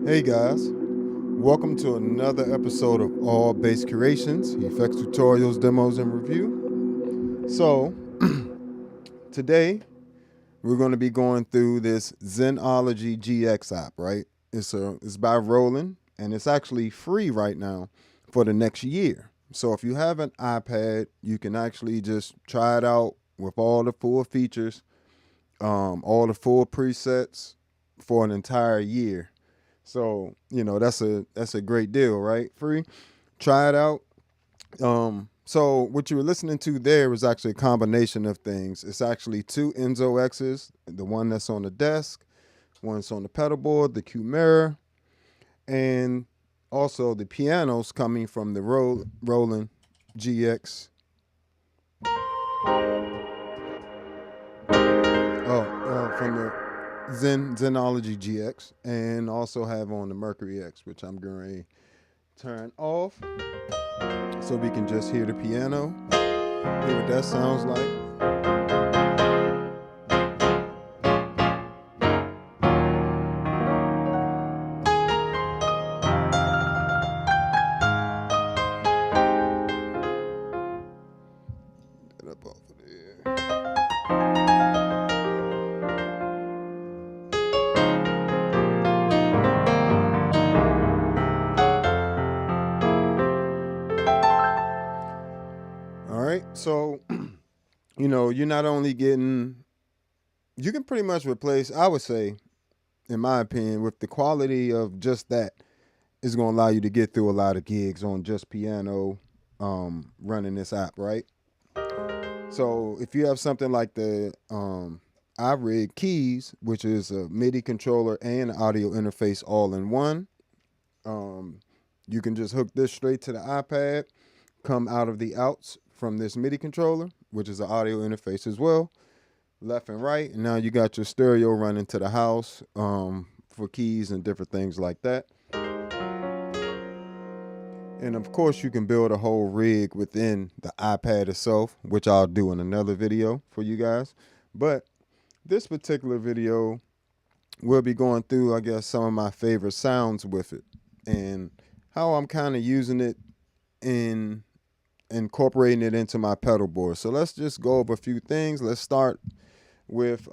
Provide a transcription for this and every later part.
Hey guys, welcome to another episode of All Bass Creations, effects tutorials, demos, and review. So, today we're going to be going through this Zenology GX app, right? It's by Roland, and it's actually free right now for the next year. So if you have an iPad, you can actually just try it out with all the full features, all the full presets for an entire year. So, that's a great deal, right? Free. Try it out. So what you were listening to there was actually a combination of things. It's actually two Enzo X's, the one that's on the desk, one's on the pedalboard, the Quimera, and also the pianos coming from the Roland GX. From the Zenology GX, and also have on the Mercury X, which I'm going to turn off so we can just hear the piano, hear what that sounds like. Get up off of there. All right, so you're not only getting, you can pretty much replace, I would say, in my opinion, with the quality of just that, is going to allow you to get through a lot of gigs on just piano, running this app, right? So if you have something like the iRig keys, which is a MIDI controller and audio interface all in one, you can just hook this straight to the iPad, come out of the outs from this MIDI controller, which is an audio interface as well, left and right, and now you got your stereo running to the house for keys and different things like that. And of course, you can build a whole rig within the iPad itself, which I'll do in another video for you guys. But this particular video, we'll be going through, I guess, some of my favorite sounds with it and how I'm kind of using it in incorporating it into my pedal board. So let's just go over a few things. Let's start with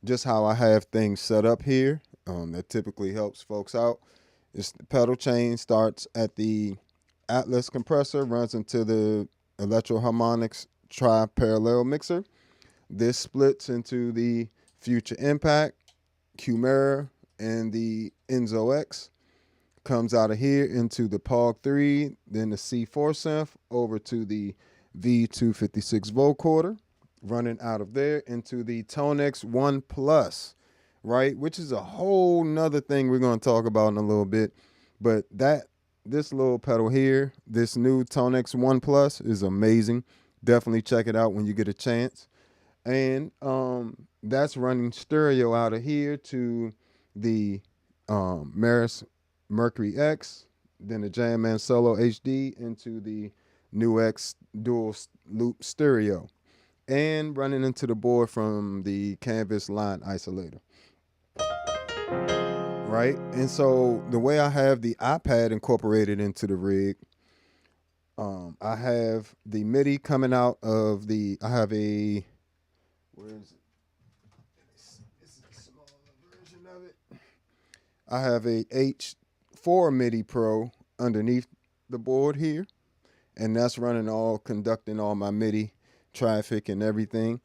just how I have things set up here. That typically helps folks out. It's the pedal chain starts at the Atlas compressor, runs into the Electro Harmonics tri-parallel mixer. This splits into the Future Impact, Quimera, and the Enzo X. Comes out of here into the POG 3, then the C4 synth over to the V256 vocoder, running out of there into the Tonex 1 Plus, right? Which is a whole nother thing we're going to talk about in a little bit. But this little pedal here, this new Tonex 1 Plus is amazing. Definitely check it out when you get a chance. And that's running stereo out of here to the Meris Mercury X, then the Jam Man Solo HD into the new X dual loop stereo, and running into the board from the Canvas line isolator. Right? And so the way I have the iPad incorporated into the rig, I have the MIDI coming out of I have a, where is it? It's a smaller version of it. I have a H4 MIDI Pro underneath the board here, and that's conducting all my MIDI traffic and everything.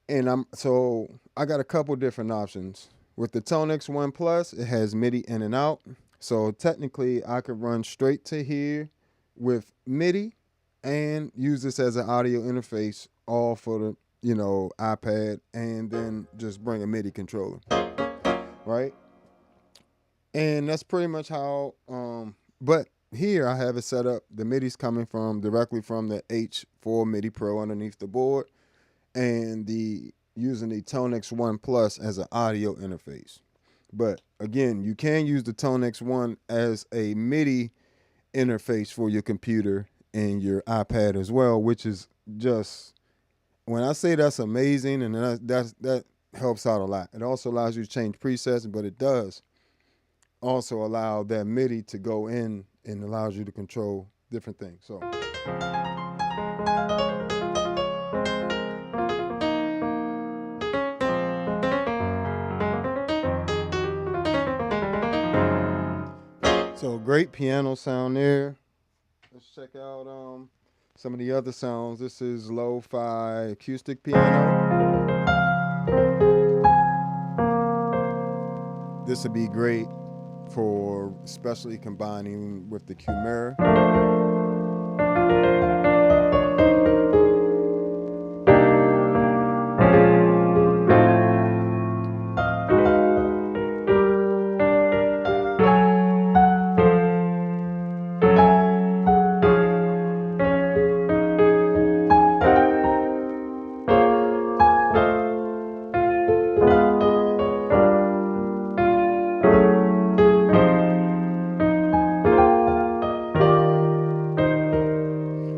And I got a couple different options. With the Tonex 1 Plus, it has MIDI in and out. So technically I could run straight to here with MIDI and use this as an audio interface all for the, iPad, and then just bring a MIDI controller. Right? And that's pretty much how, but here I have it set up. The MIDI's coming directly from the H4 MIDI Pro underneath the board, and using the Tonex 1 Plus as an audio interface. But again, you can use the Tonex 1 as a MIDI interface for your computer and your iPad as well, which is just, when I say that's amazing, and that helps out a lot. It also allows you to change presets, but it does also allow that MIDI to go in and allows you to control different things. So great piano sound there. Let's check out some of the other sounds. This is lo-fi acoustic piano. This would be great for especially combining with the Quimera.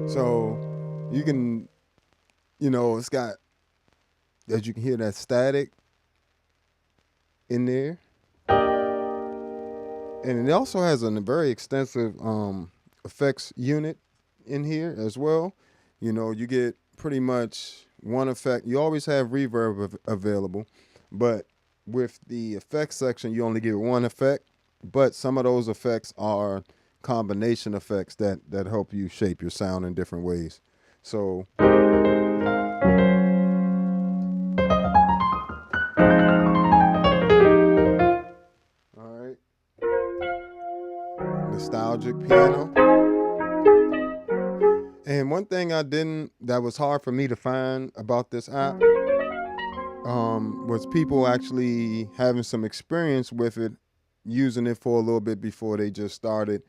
So you can, it's got, as you can hear, that static in there. And it also has a very extensive effects unit in here as well. You get pretty much one effect. You always have reverb available, but with the effects section, you only get one effect. But some of those effects are combination effects that help you shape your sound in different ways. So all right, nostalgic piano. And one thing that was hard for me to find about this app was people actually having some experience with it, using it for a little bit before they just started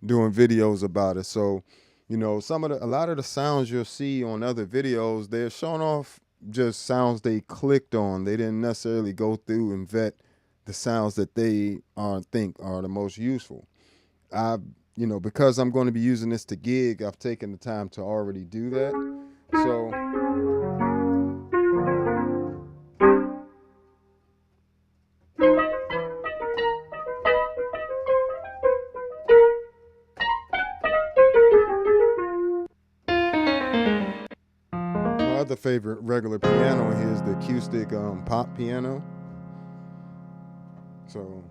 doing videos about it. So, a lot of the sounds you'll see on other videos, they're showing off just sounds they clicked on. They didn't necessarily go through and vet the sounds that they think are the most useful. Because I'm going to be using this to gig, I've taken the time to already do that. So my other favorite regular piano here is the acoustic pop piano. So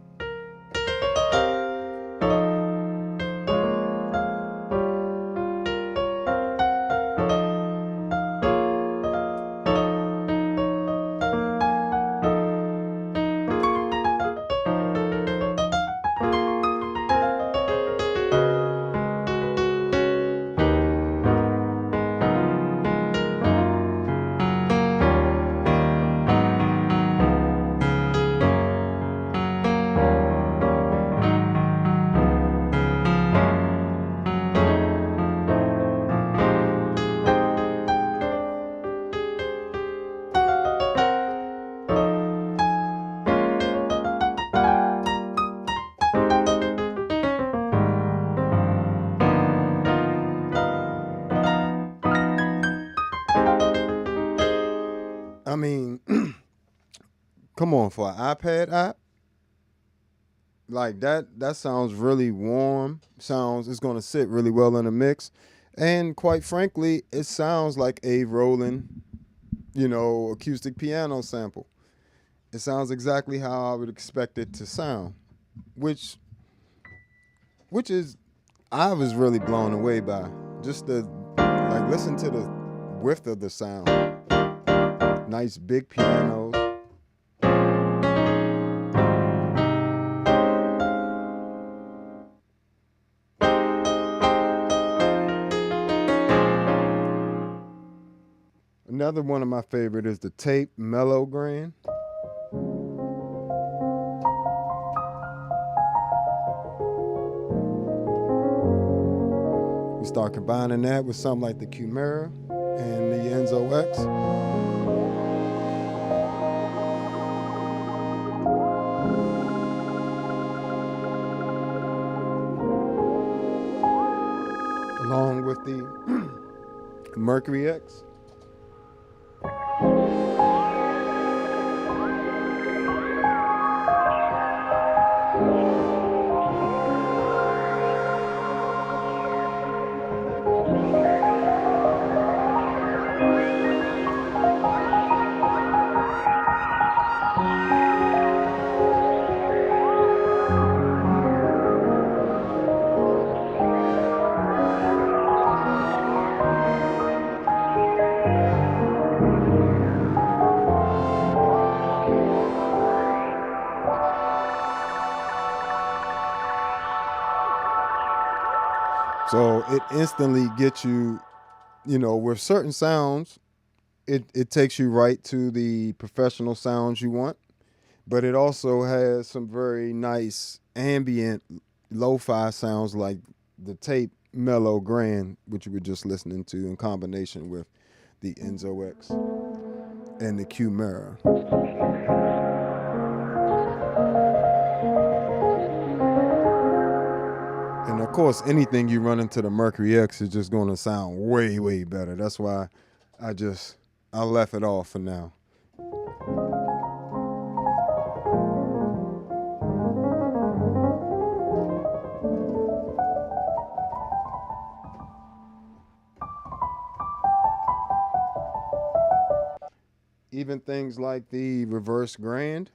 I mean, come on, for an iPad app, like that sounds really warm. It's going to sit really well in a mix. And quite frankly, it sounds like a Roland, acoustic piano sample. It sounds exactly how I would expect it to sound, which is, I was really blown away by just listen to the width of the sound. Nice big pianos. Another one of my favorite is the tape mellow grand. We start combining that with something like the Quimera and the Enzo X. Along with the Mercury X. So it instantly gets you, with certain sounds, it takes you right to the professional sounds you want. But it also has some very nice ambient lo-fi sounds like the tape Mellow Grand, which you were just listening to, in combination with the Enzo X and the Quimera. And of course, anything you run into the Mercury X is just going to sound way, way better. That's why I left it off for now. Even things like the reverse grand.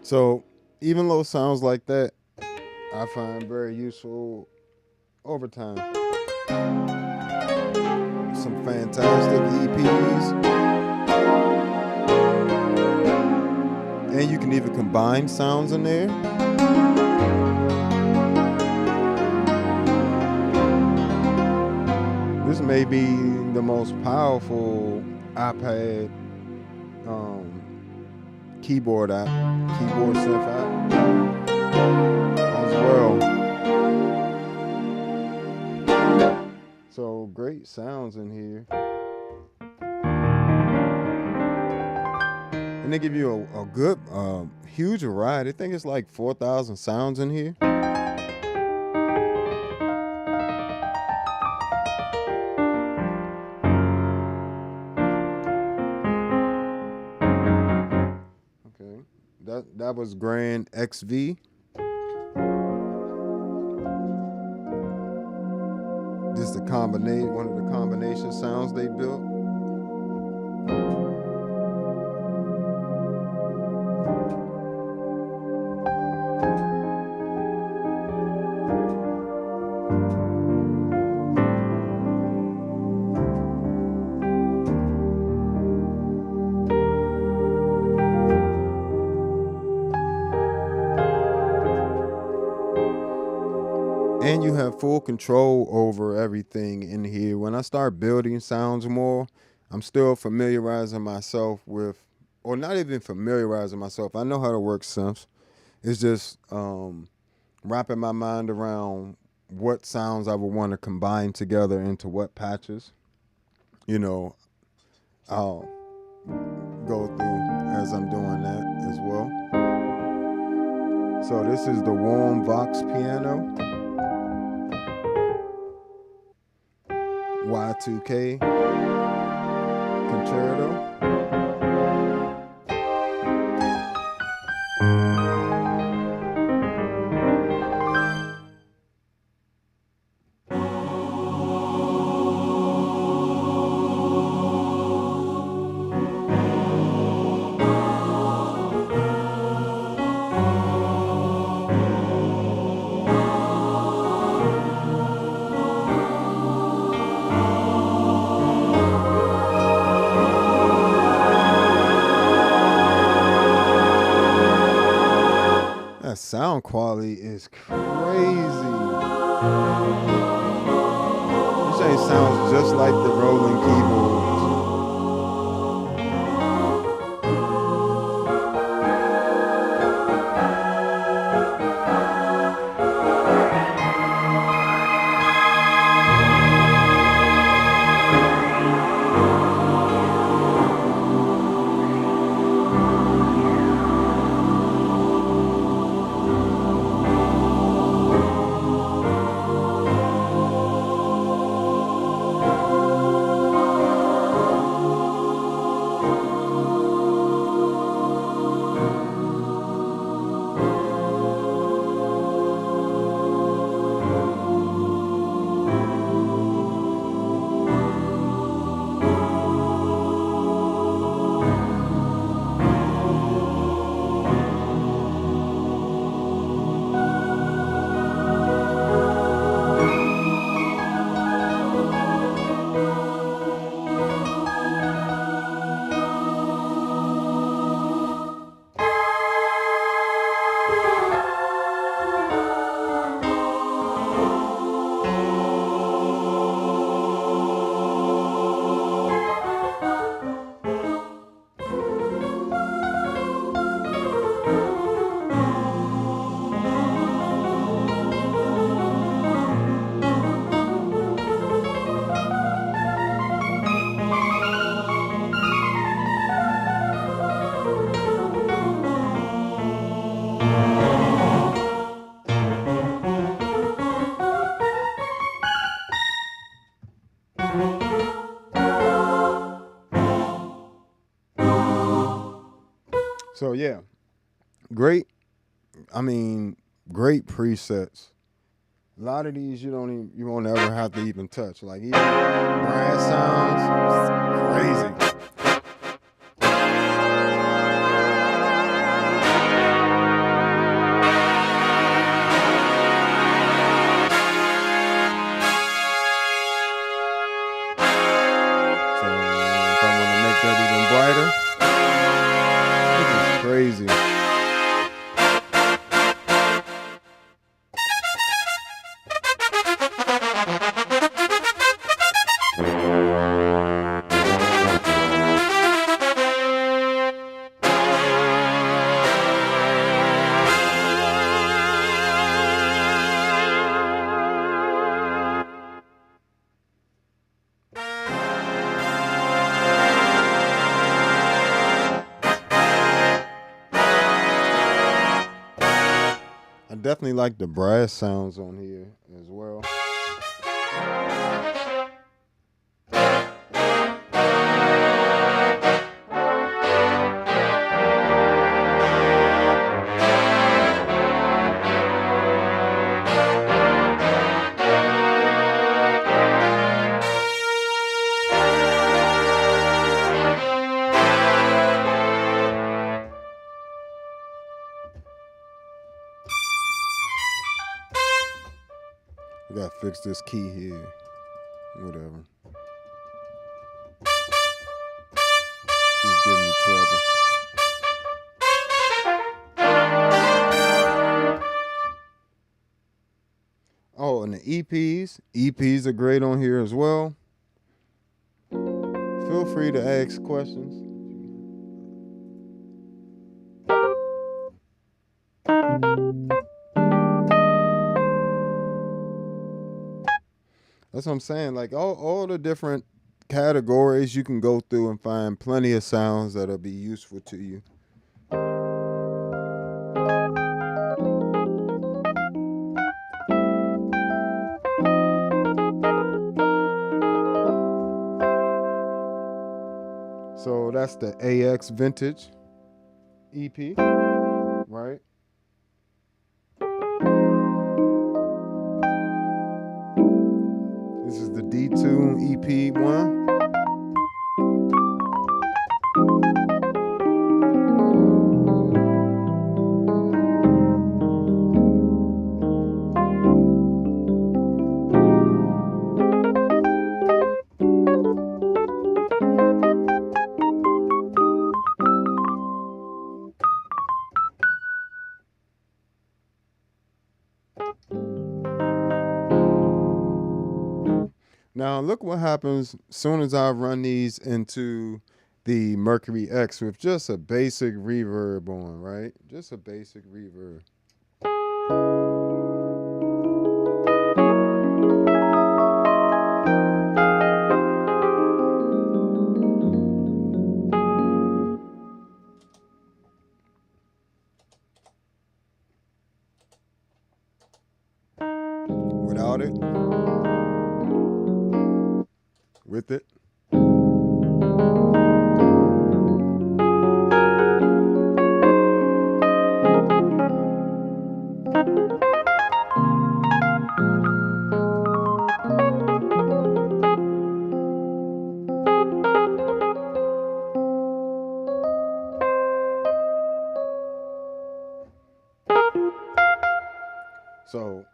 So even little sounds like that, I find very useful over time. Some fantastic EPs. And you can even combine sounds in there. This may be the most powerful iPad keyboard synth app as well. So great sounds in here. And they give you a good, huge variety. I think it's like 4,000 sounds in here. That was Grand XV. This is one of the combination sounds they built. And you have full control over everything in here. When I start building sounds more, I'm still familiarizing myself with, or not even familiarizing myself. I know how to work synths. It's just wrapping my mind around what sounds I would want to combine together into what patches. I'll go through as I'm doing that as well. So this is the Warm Vox piano. Y2K concerto. That sound quality is crazy. This thing sounds just like the Roland keyboards. So yeah, great. I mean, great presets. A lot of these you won't ever have to even touch. Like even brass sounds, crazy. So if I want to make that even brighter, this is crazy. I definitely like the brass sounds on here as well. I gotta fix this key here. Whatever. She's giving me trouble. Oh, and the EPs. EPs are great on here as well. Feel free to ask questions. That's what I'm saying. Like all the different categories you can go through and find plenty of sounds that'll be useful to you. So that's the AX Vintage EP, right? This is the D2 EP1. Now look what happens as soon as I run these into the Mercury X with just a basic reverb on, right? Just a basic reverb. Without it, with it. So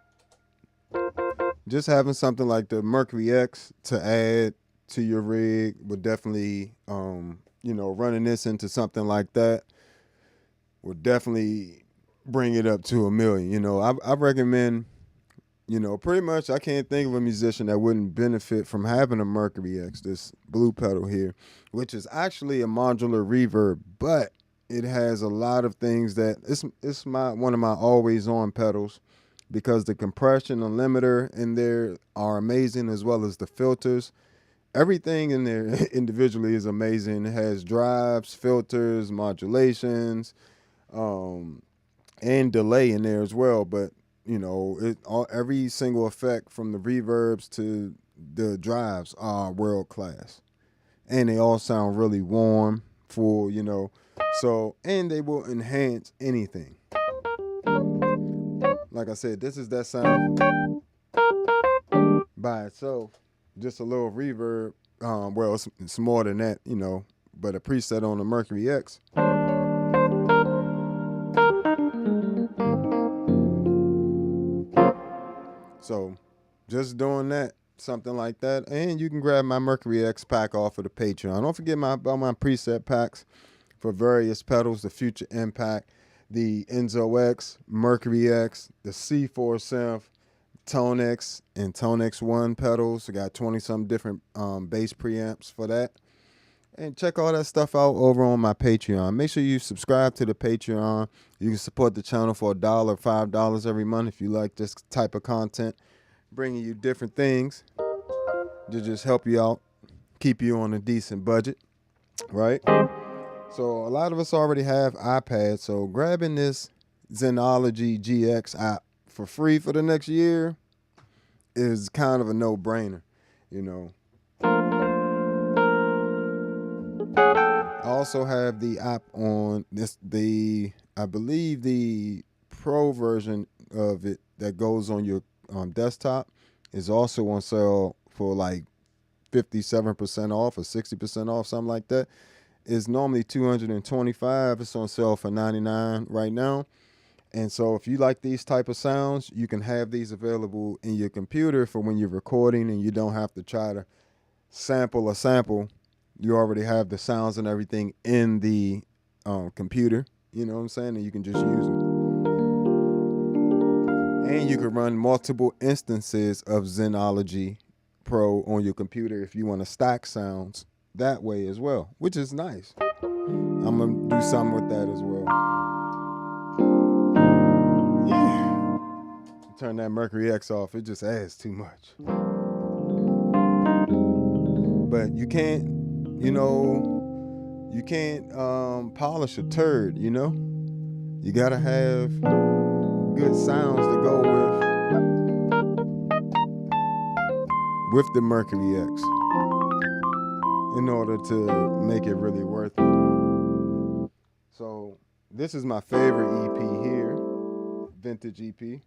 just having something like the Mercury X to add to your rig would definitely, running this into something like that would definitely bring it up to 1,000,000. I recommend, pretty much I can't think of a musician that wouldn't benefit from having a Mercury X, this blue pedal here, which is actually a modular reverb, but it has a lot of things that it's one of my always on pedals because the compression and limiter in there are amazing as well as the filters. Everything in there individually is amazing. It has drives, filters, modulations, and delay in there as well. But every single effect from the reverbs to the drives are world class, and they all sound really warm, full. So, and they will enhance anything. Like I said, this is that sound by itself. Just a little reverb. Well, it's more than that, you know, but a preset on the Mercury X. So just doing that, something like that. And you can grab my Mercury X pack off of the Patreon. Don't forget about my preset packs for various pedals, the Future Impact, the Enzo X, Mercury X, the C4 Synth, Tone X, and Tone X1 pedals. I got 20-some different bass preamps for that. And check all that stuff out over on my Patreon. Make sure you subscribe to the Patreon. You can support the channel for $1, $5 every month if you like this type of content, bringing you different things to just help you out, keep you on a decent budget, right? So a lot of us already have iPads, so grabbing this Zenology GX app for free for the next year is kind of a no-brainer, you know. I also have the app on this, I believe the pro version of it that goes on your desktop is also on sale for like 57% off or 60% off, something like that. It's normally $225. It's on sale for $99 right now. And so if you like these type of sounds, you can have these available in your computer for when you're recording and you don't have to try to sample a sample. You already have the sounds and everything in the computer, you know what I'm saying? And you can just use it. And you can run multiple instances of Zenology Pro on your computer if you want to stack sounds that way as well, which is nice. I'm going to do something with that as well. Yeah. Turn that Mercury X off. It just adds too much. But you can't, you know, you can't polish a turd, you know? You got to have good sounds to go with the Mercury X in order to make it really worth it. So this is my favorite EP here, vintage EP.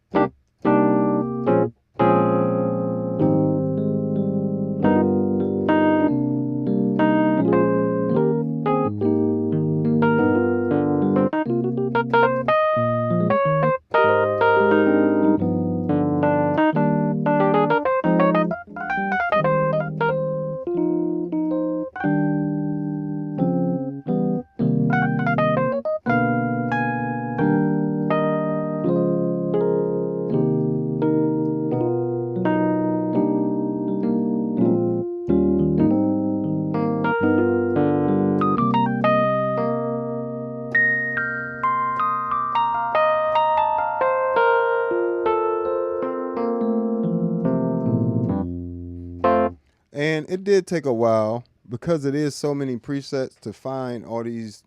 And it did take a while because it is so many presets to find all these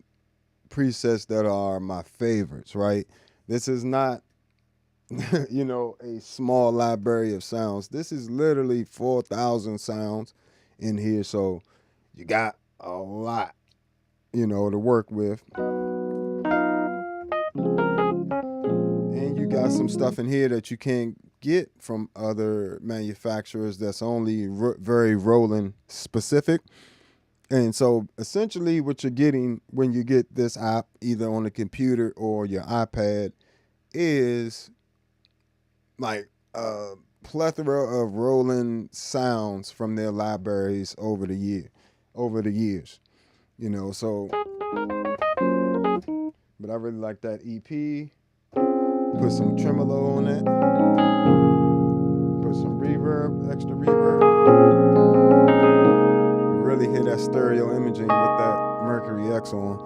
presets that are my favorites, right? This is not, you know, a small library of sounds. This is literally 4,000 sounds in here. So you got a lot, you know, to work with. And you got some stuff in here that you can't get from other manufacturers that's only very Roland specific. And so essentially what you're getting when you get this app either on the computer or your iPad is like a plethora of Roland sounds from their libraries over the years, you know. So but I really like that EP. Put some tremolo on it. Put some reverb, extra reverb. Really hear that stereo imaging with that Mercury X on.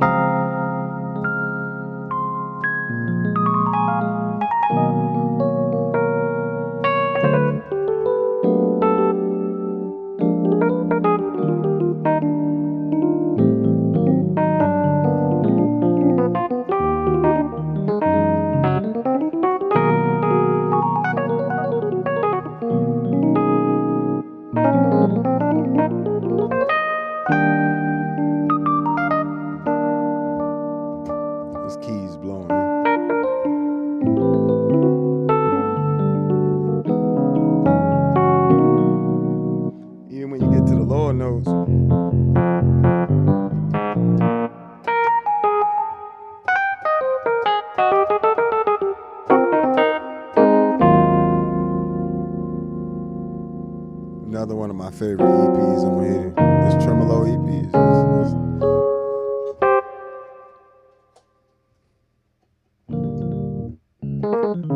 another one of my favorite EPs on here. This tremolo EP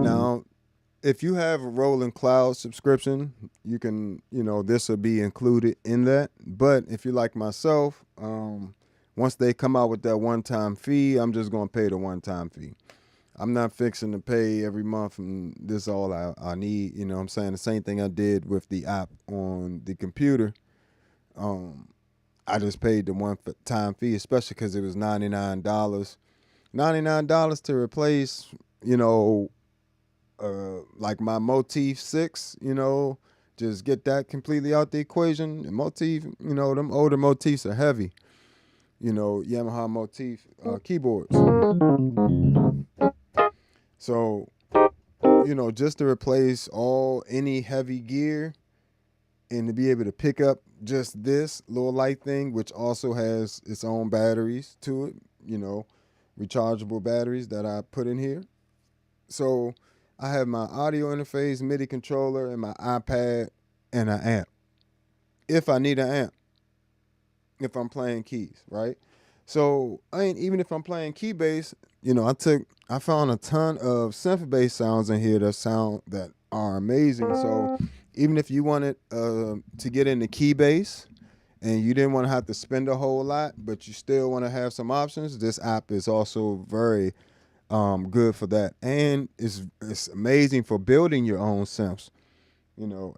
Now, if you have a Roland Cloud subscription, you can, this will be included in that. But if you're like myself, once they come out with that one-time fee, I'm just going to pay the one-time fee. I'm not fixing to pay every month and this is all I need. You know what I'm saying? The same thing I did with the app on the computer. I just paid the one-time fee, especially because it was $99. $99 to replace, like my Motif 6, just get that completely out the equation. And Motif, them older Motifs are heavy. Yamaha Motif keyboards. So, just to replace any heavy gear and to be able to pick up just this little light thing, which also has its own batteries to it, rechargeable batteries that I put in here. So I have my audio interface, MIDI controller, and my iPad and an amp. If I need an amp, if I'm playing keys, right? So even if I'm playing key bass, I found a ton of synth bass sounds in here that are amazing. So even if you wanted to get into key bass and you didn't want to have to spend a whole lot, but you still want to have some options, this app is also very good for that. And it's amazing for building your own synths,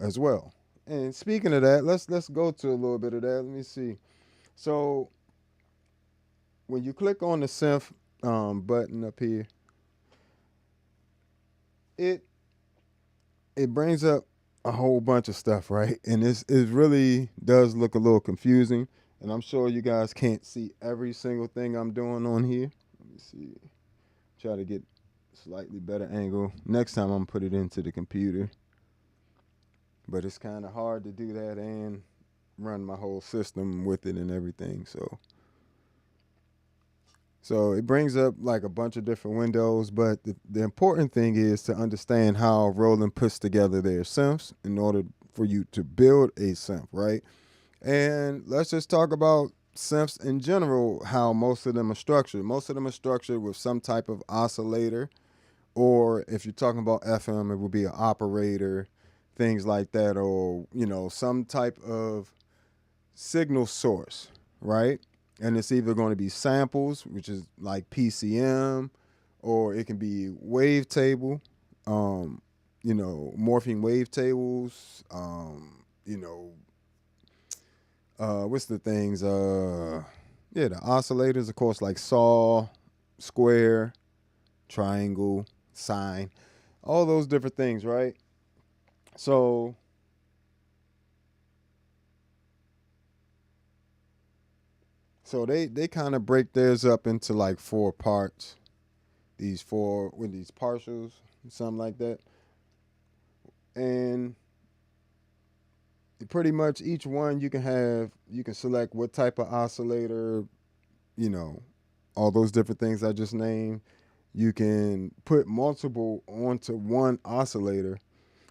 as well. And speaking of that, let's go to a little bit of that. Let me see. So when you click on the synth button up here, it brings up a whole bunch of stuff, right? And it really does look a little confusing. And I'm sure you guys can't see every single thing I'm doing on here. Let me see. Try to get slightly better angle. Next time I'm gonna put it into the computer. But it's kind of hard to do that and run my whole system with it and everything. So it brings up like a bunch of different windows, but the important thing is to understand how Roland puts together their synths in order for you to build a synth, right? And let's just talk about synths in general, how most of them are structured. Most of them are structured with some type of oscillator, or if you're talking about FM, it would be an operator, things like that, or, some type of signal source, right? And it's either going to be samples, which is like PCM, or it can be wavetable, morphing wavetables, what's the things? The oscillators, of course, like saw, square, triangle, sine, all those different things, right? So they kind of break theirs up into like 4 parts. These partials, something like that. And pretty much each one you can select what type of oscillator, all those different things I just named. You can put multiple onto one oscillator.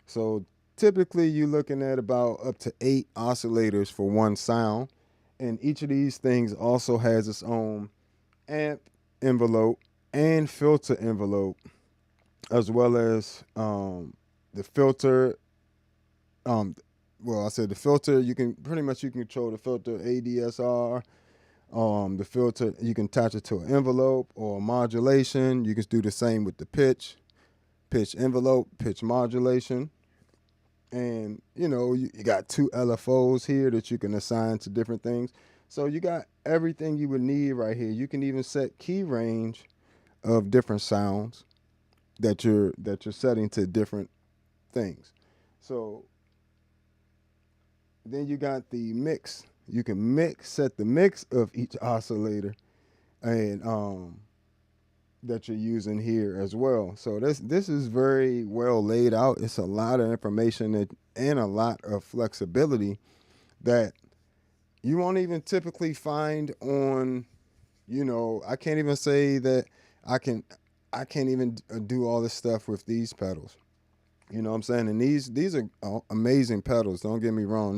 So typically you're looking at about up to 8 oscillators for one sound. And each of these things also has its own amp envelope and filter envelope, as well as the filter. I said the filter, you can control the filter ADSR. The filter, you can attach it to an envelope or modulation. You can do the same with the pitch envelope, pitch modulation. And, you got 2 LFOs here that you can assign to different things. So you got everything you would need right here. You can even set key range of different sounds that you're setting to different things. So then you got the mix. You can set the mix of each oscillator and that you're using here as well. So this is very well laid out. It's a lot of information and a lot of flexibility that you won't even typically find on, I can't even say that I can't even do all this stuff with these pedals. You know what I'm saying? And these are amazing pedals. Don't get me wrong.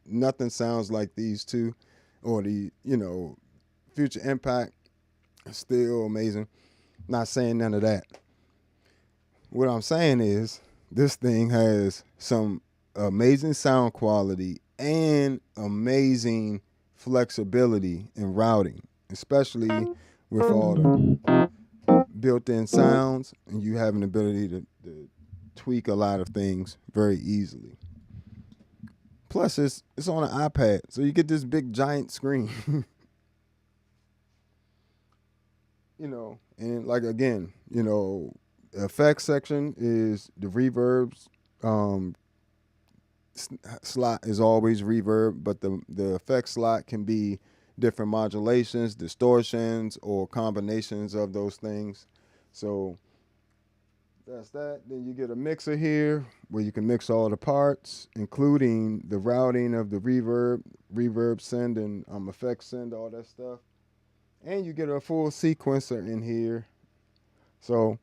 Nothing sounds like these two, or the Future Impact is still amazing. Not saying none of that. What I'm saying is this thing has some amazing sound quality and amazing flexibility in routing, especially with all the built-in sounds, and you have an ability to tweak a lot of things very easily. Plus, it's on an iPad, so you get this big giant screen. And like again, effects section is the reverbs. Slot is always reverb, but the effects slot can be different modulations, distortions, or combinations of those things. So that's that. Then you get a mixer here where you can mix all the parts, including the routing of the reverb send, and effects send, all that stuff. And you get a full sequencer in here. So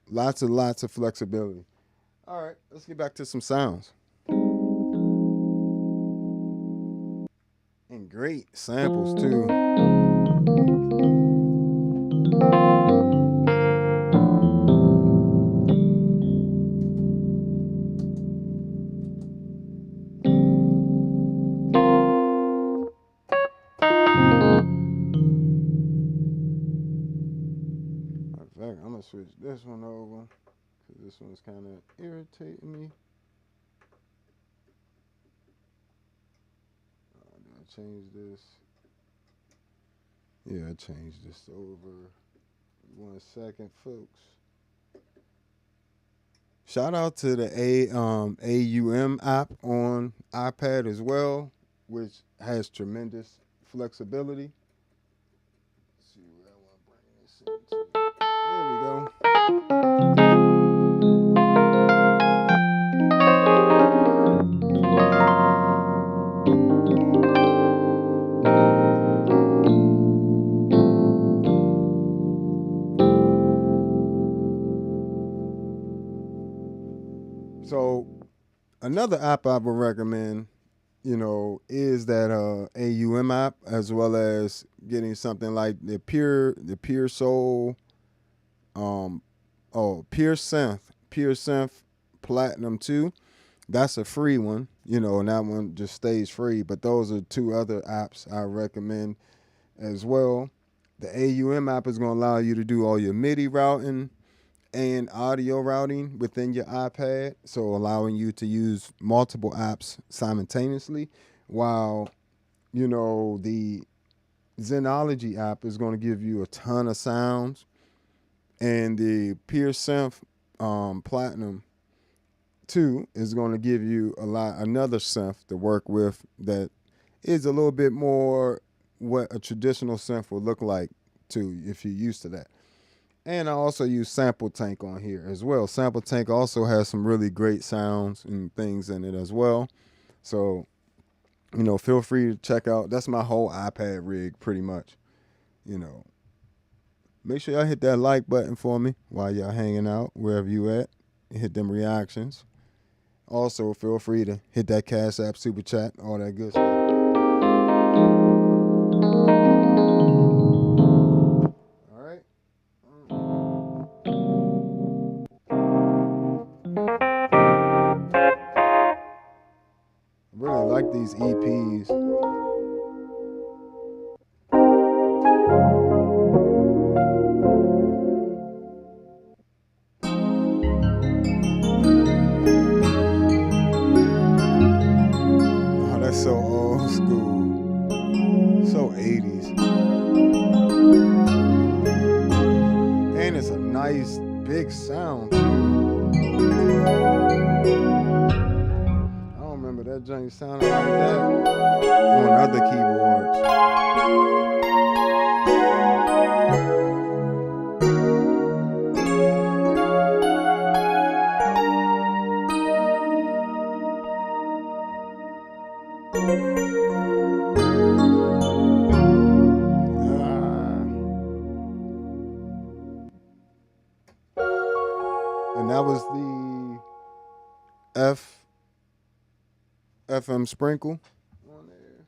lots of flexibility. All right, let's get back to some sounds. And great samples too. I'm gonna switch this one over because this one's kind of irritating me. Did I change this? Yeah, I changed this over. 1 second, folks. Shout out to the AUM app on iPad as well, which has tremendous flexibility. Let's see where I want to bring this into. There we go. So another app I would recommend, is that AUM app, as well as getting something like the Pure Soul, Pure Synth Platinum 2. That's a free one, and that one just stays free. But those are two other apps I recommend as well. The AUM app is going to allow you to do all your MIDI routing and audio routing within your iPad, so allowing you to use multiple apps simultaneously, while the Zenology app is going to give you a ton of sounds, and the Pure Synth Platinum 2 is going to give you another synth to work with that is a little bit more what a traditional synth would look like too, if you're used to that. And I also use Sample Tank on here as well. Sample Tank also has some really great sounds and things in it as well. So, feel free to check out. That's my whole iPad rig pretty much. Make sure y'all hit that like button for me while y'all hanging out, wherever you at. Hit them reactions. Also, feel free to hit that Cash App, Super Chat, all that good stuff. Really like these EPs. Oh, that's so old school. So 80s. And it's a nice big sound. That joint sounded like that on other keyboards. And that was the the FM sprinkle on there,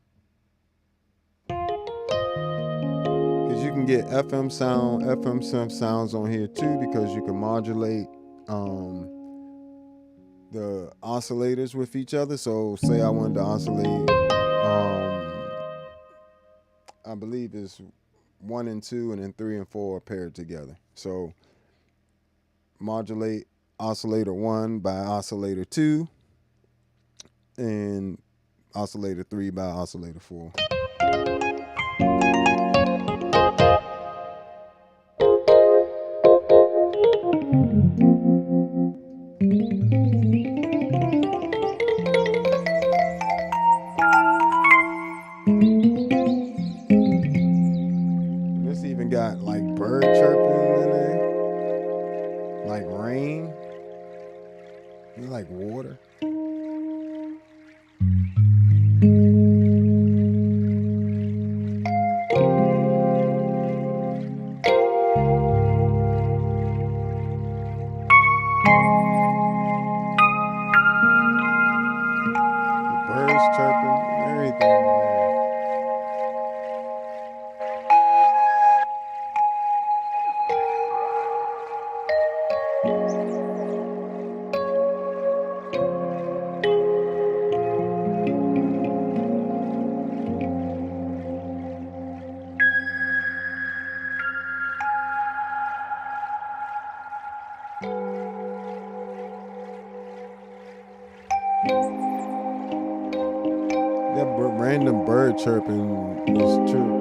because you can get FM sound, FM synth sounds on here too, because you can modulate the oscillators with each other. So say I wanted to oscillate, I believe it's 1 and 2, and then 3 and 4 are paired together. So modulate oscillator 1 by oscillator 2, and oscillator 3 by oscillator 4. This even got like bird chirping in there, like rain, like water. Birds chirping, everything. That random bird chirping is true.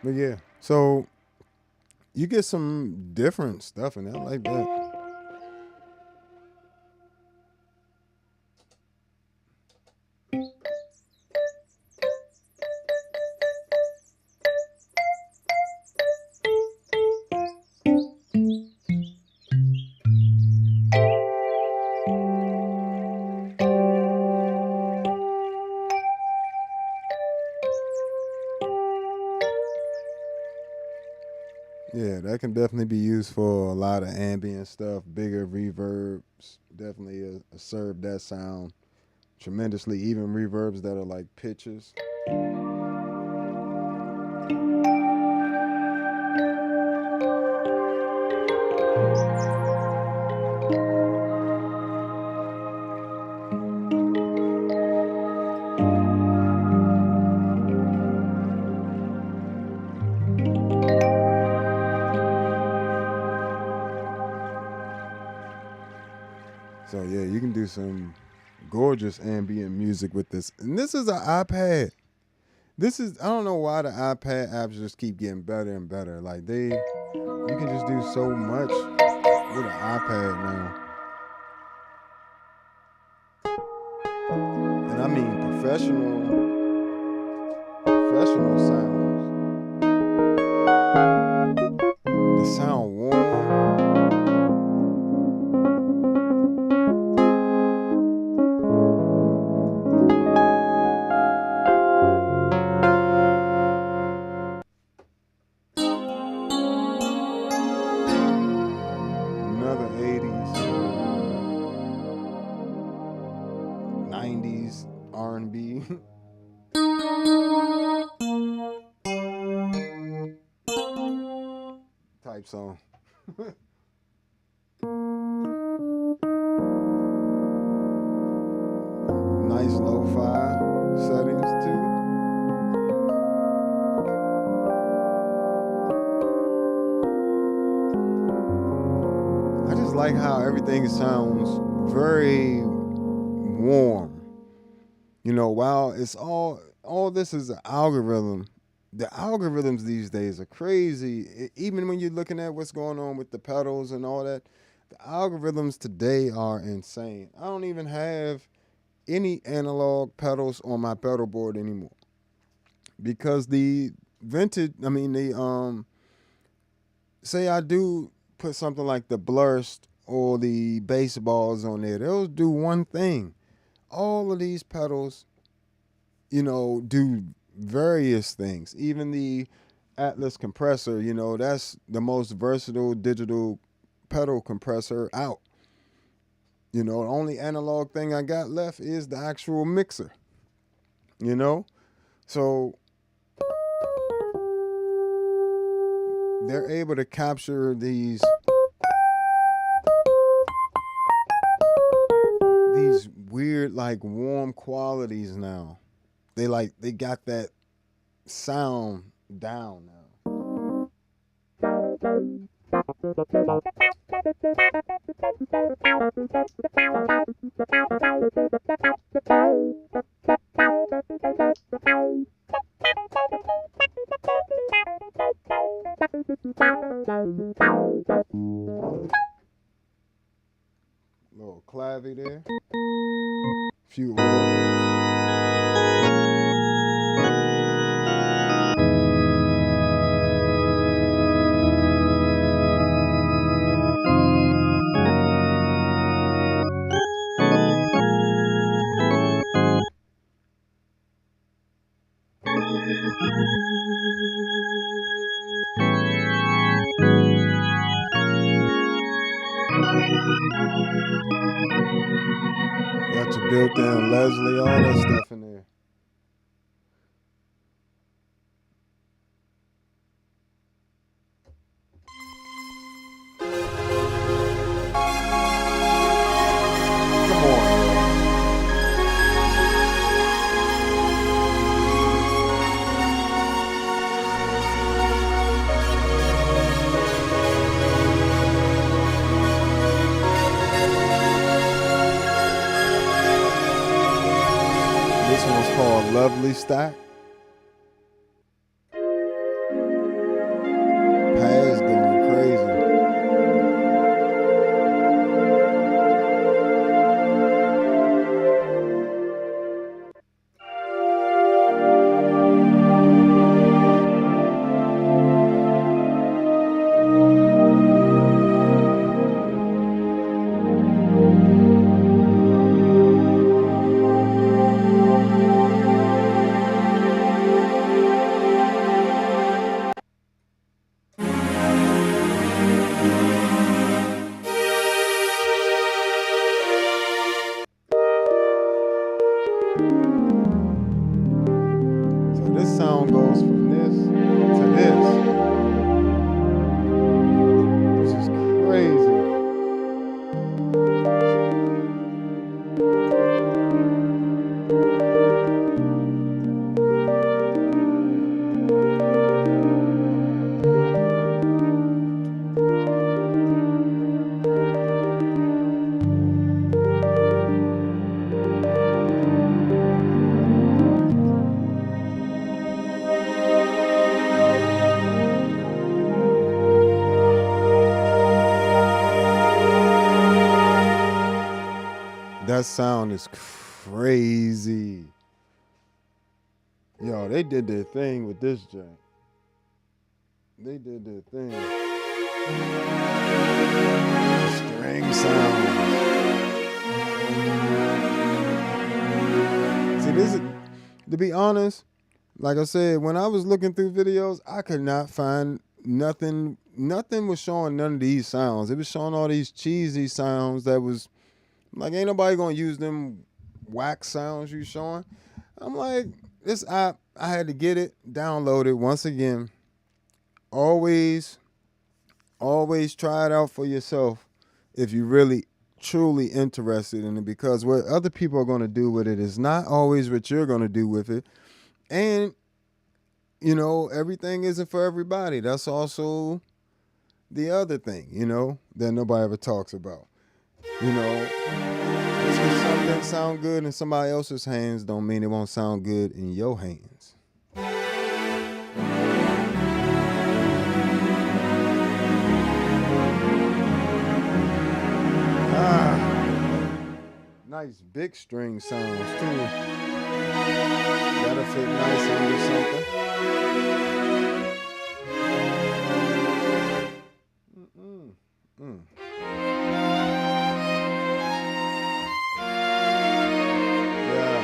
But yeah, so you get some different stuff in that, like that. Yeah, that can definitely be used for a lot of ambient stuff, bigger reverbs. Definitely serve that sound tremendously. Even reverbs that are like pitches. So yeah, you can do some gorgeous ambient music with this. And this is an iPad. I don't know why the iPad apps just keep getting better and better. Like you can just do so much with an iPad now. And I mean professional sounds. The sound warm. Another 80s, 90s R&B. Type song. Nice lo-fi settings too. I just like how everything sounds very warm. You know, while it's all this is an algorithm. The algorithms these days are crazy. Even when you're looking at what's going on with the pedals and all that, the algorithms today are insane. I don't even have any analog pedals on my pedal board anymore, because the say I do put something like the blurst or the bass balls on there, they'll do one thing. All of these pedals, do various things. Even the Atlas compressor, that's the most versatile digital pedal compressor out. The only analog thing I got left is the actual mixer. So they're able to capture these weird, like, warm qualities now. They got that sound down now. Little clavy there. Few organs. Got your built-in Leslie, all that stuff in there. Come on. This one's called Lovely Stack. Paz going crazy. This sound goes from this to this, which is crazy. That sound is crazy. Yo, they did their thing with this joint. They did their thing. String sounds. See, this is, to be honest, like I said, when I was looking through videos, I could not find nothing. Nothing was showing none of these sounds. It was showing all these cheesy sounds that was like, ain't nobody gonna use them whack sounds you showing. I'm like, this app, I had to get it, download it once again. Always try it out for yourself if you really truly interested in it, because what other people are gonna do with it is not always what you're gonna do with it. And everything isn't for everybody. That's also the other thing, that nobody ever talks about. Just because something sound good in somebody else's hands don't mean it won't sound good in your hands. Nice big string sounds too. That'll fit nice under something. Mm. Yeah.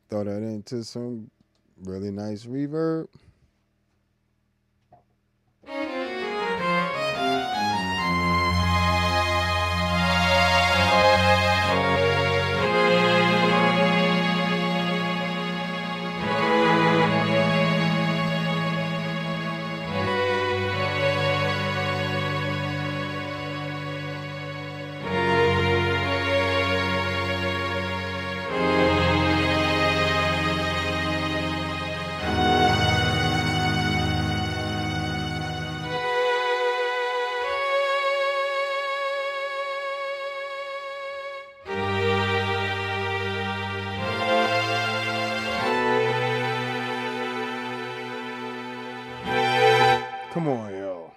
Throw that into some really nice reverb. Come on, yo.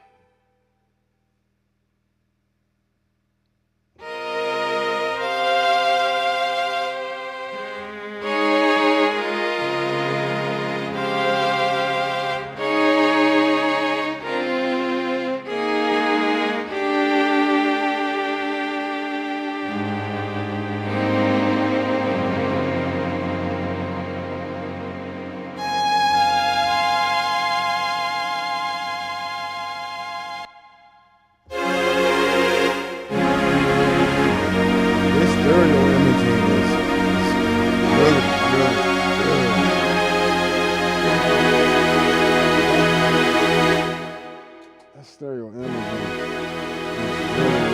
Stereo imaging is really, really good. That stereo imaging is really,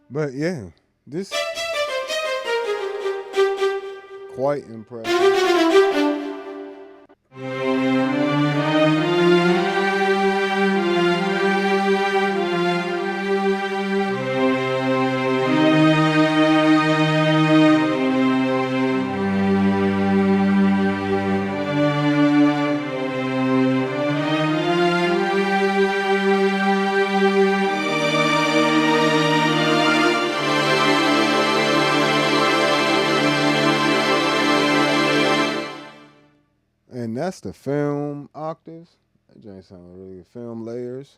but yeah, this quite impressive. And that's the film octaves. That joint sound really good. Film layers.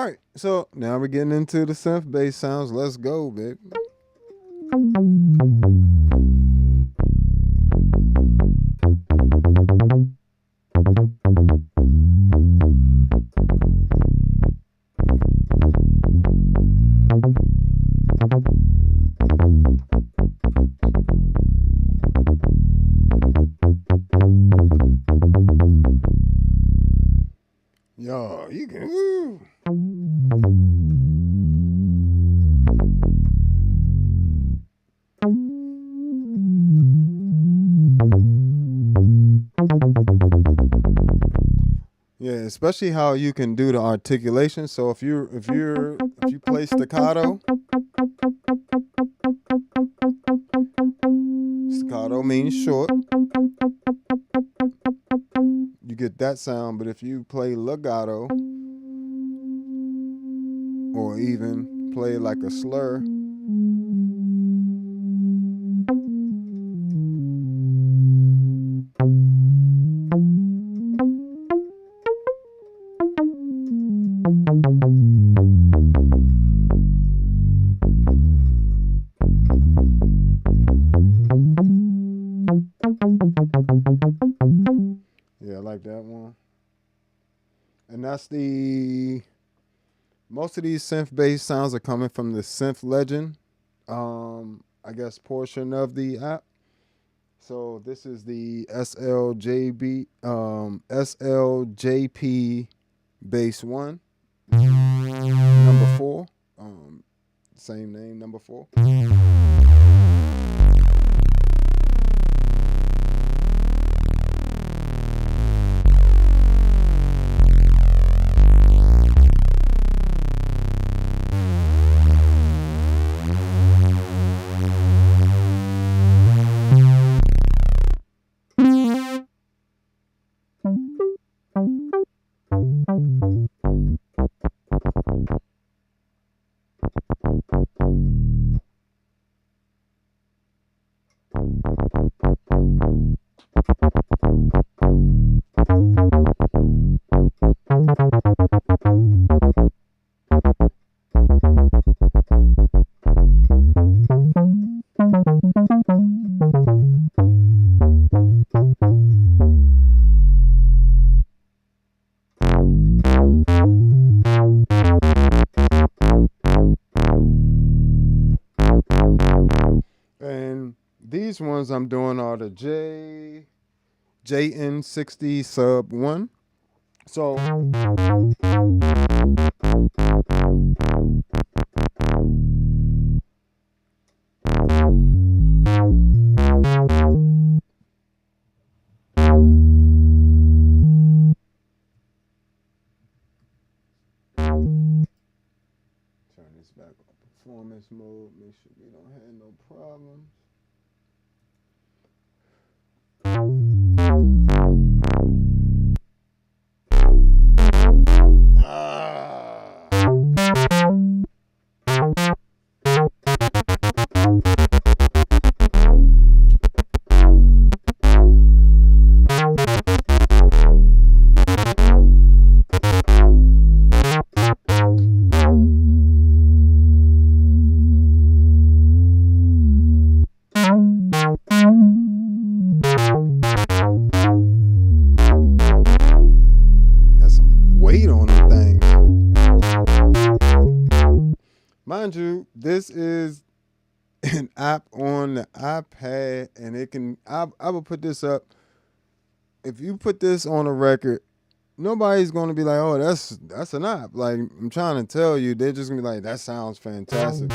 right, so now we're getting into the synth bass sounds. Let's go, baby. Yo, you can, woo. Yeah, especially how you can do the articulation. So if you play staccato, staccato means short. You get that sound, but if you play legato or even play like a slur, yeah, I like that one. And that's most of these synth bass sounds are coming from the Synth Legend, I guess, portion of the app. So this is the SLJP bass 1, number 4, same name, number 4. And these ones I'm doing are the JN60 sub 1. So turn this back on performance mode, make sure we don't have no problems. Mind you, this is an app on the iPad, and it can. I will put this up. If you put this on a record, nobody's going to be like, "Oh, that's an app." Like, I'm trying to tell you, they're just gonna be like, "That sounds fantastic."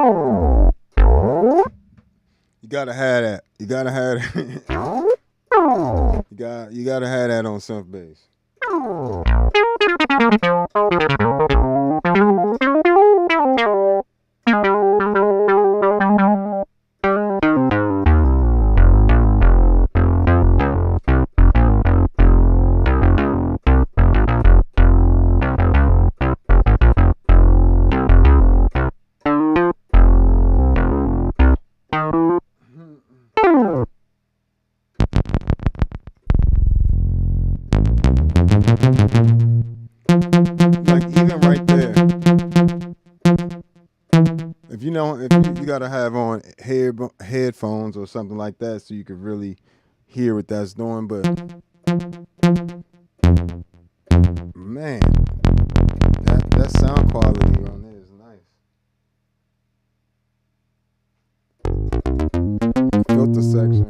You gotta have that. You gotta have that. you gotta have that on synth bass. Like even right there, if you know, if you gotta have on headphones or something like that, so you can really hear what that's doing. But man, that sound quality on there is nice. Filter section.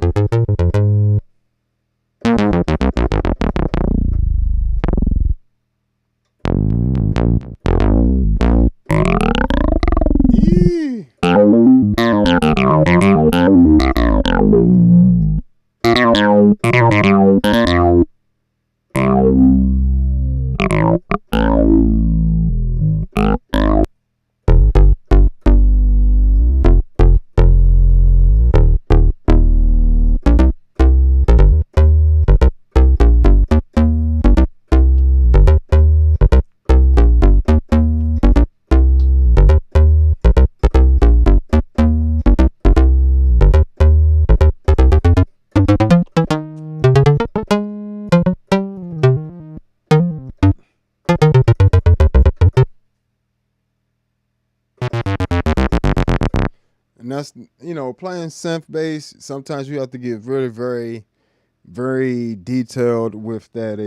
And that's, you know, playing synth bass, sometimes you have to get really very detailed with that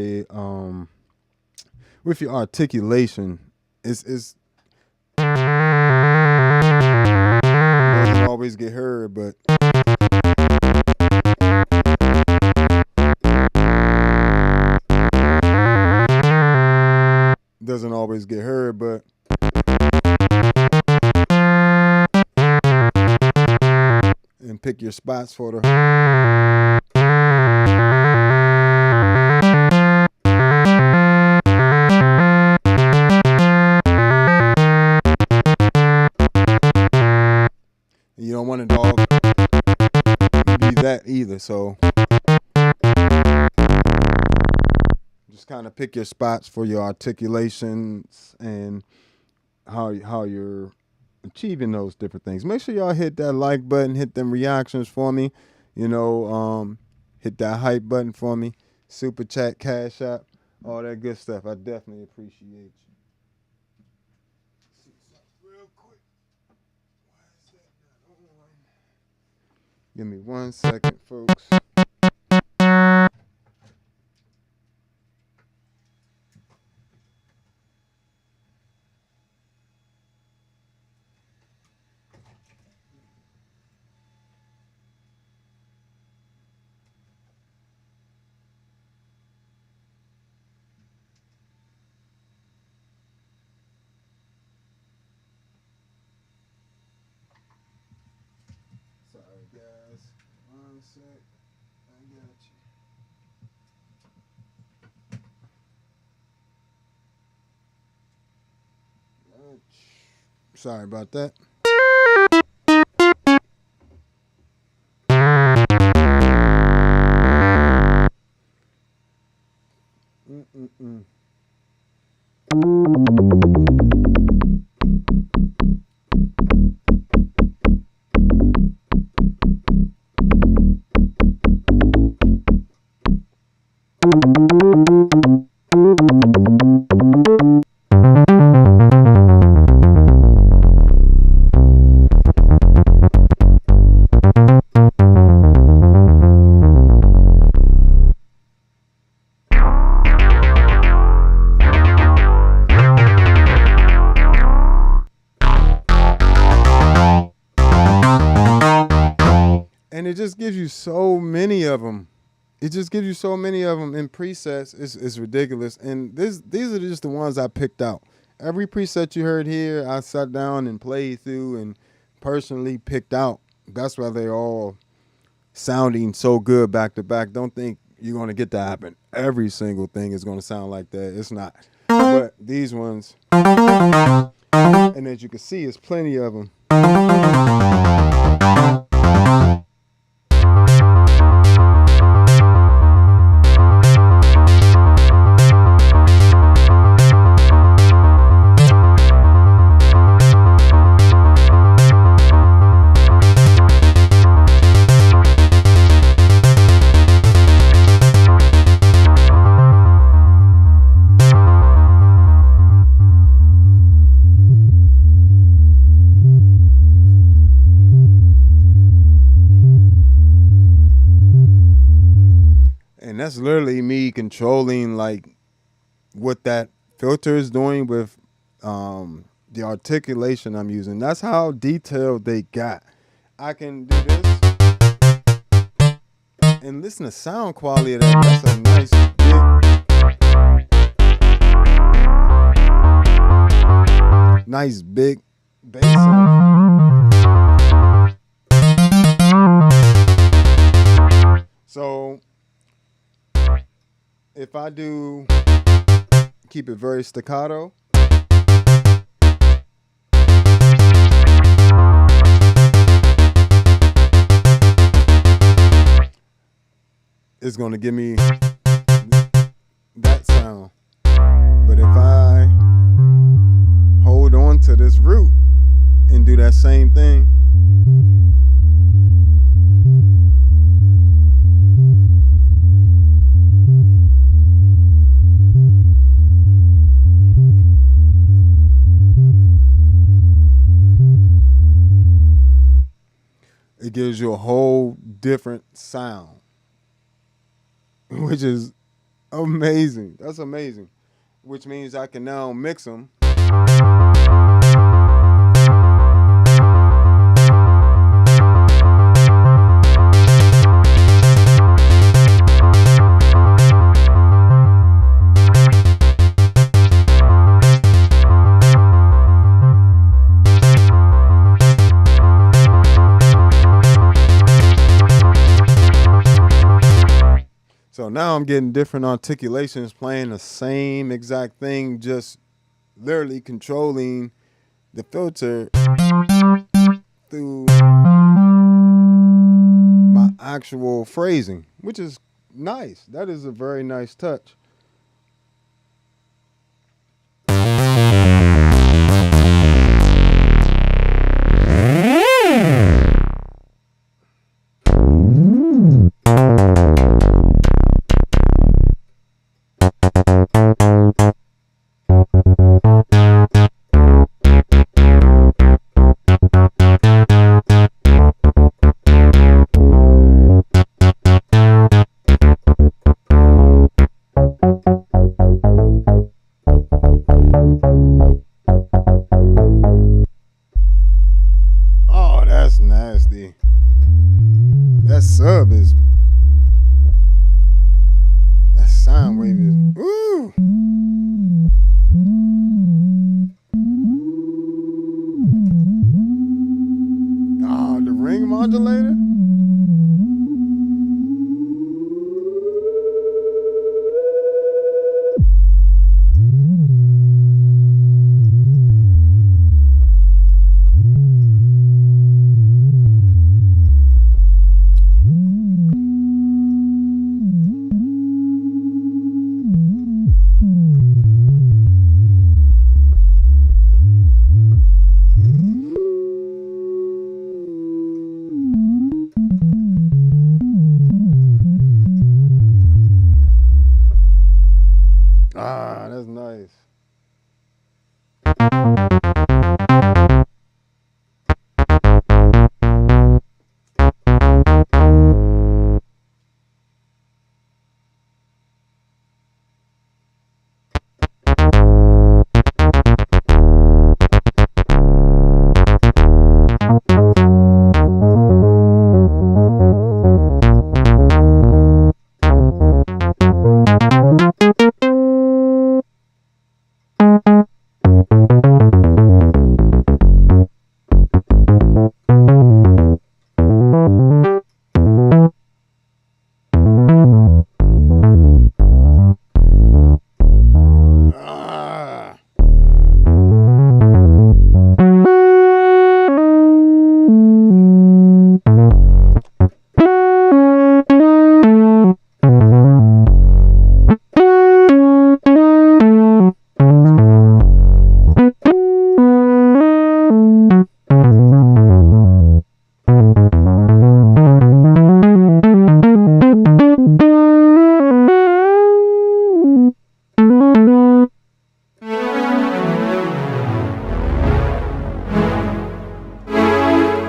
with your articulation. It's doesn't always get heard, but doesn't always get heard, but and pick your spots for the you don't want it all be that either, so just kind of pick your spots for your articulations and how you're achieving those different things. Make sure y'all hit that like button, hit them reactions for me, you know, hit that hype button for me, super chat, cash app, all that good stuff. I definitely appreciate you. Real quick. Why is that not on? Give me 1 second, folks. Sorry, guys. 1 sec. I got you. Sorry about that. And it just gives you so many of them. It just gives you so many of them in presets. It's ridiculous. And these are just the ones I picked out. Every preset you heard here, I sat down and played through and personally picked out. That's why they're all sounding so good back to back. Don't think you're going to get that happen. Every single thing is going to sound like that. It's not. But these ones, and as you can see, there's plenty of them. And that's literally me controlling like what that filter is doing with the articulation I'm using. That's how detailed they got. I can do this and listen to sound quality of that. That's a nice big bass. So if I do keep it very staccato, it's going to give me that sound. But if I hold on to this root and do that same thing, it gives you a whole different sound, which is amazing. That's amazing. Which means I can now mix them. So now I'm getting different articulations playing the same exact thing, just literally controlling the filter through my actual phrasing, which is nice. That is a very nice touch. Oh, that's nasty. That sub is, that sound wave is, ooh. Oh, the ring modulator.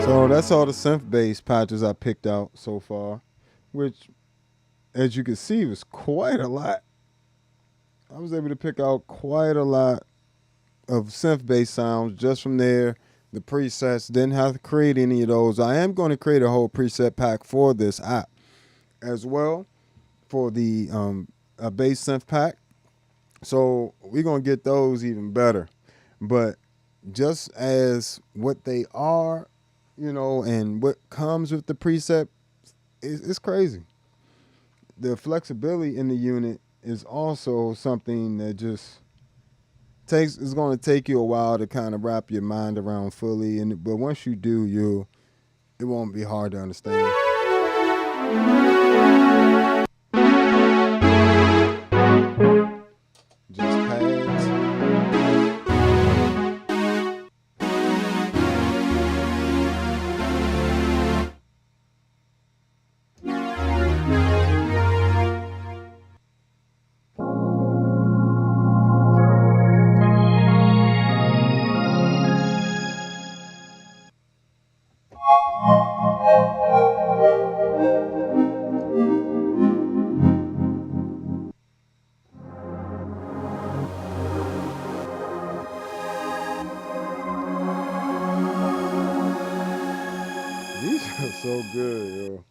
So that's all the synth bass patches I picked out so far, which, as you can see, was quite a lot. I was able to pick out quite a lot of synth bass sounds just from there. The presets, didn't have to create any of those. I am going to create a whole preset pack for this app as well, for the a bass synth pack. So we're going to get those even better. But just as what they are, and what comes with the preset, it's crazy. The flexibility in the unit is also something that just it's going to take you a while to kind of wrap your mind around fully, but once you do, it won't be hard to understand. Just pads. These are so good, yo.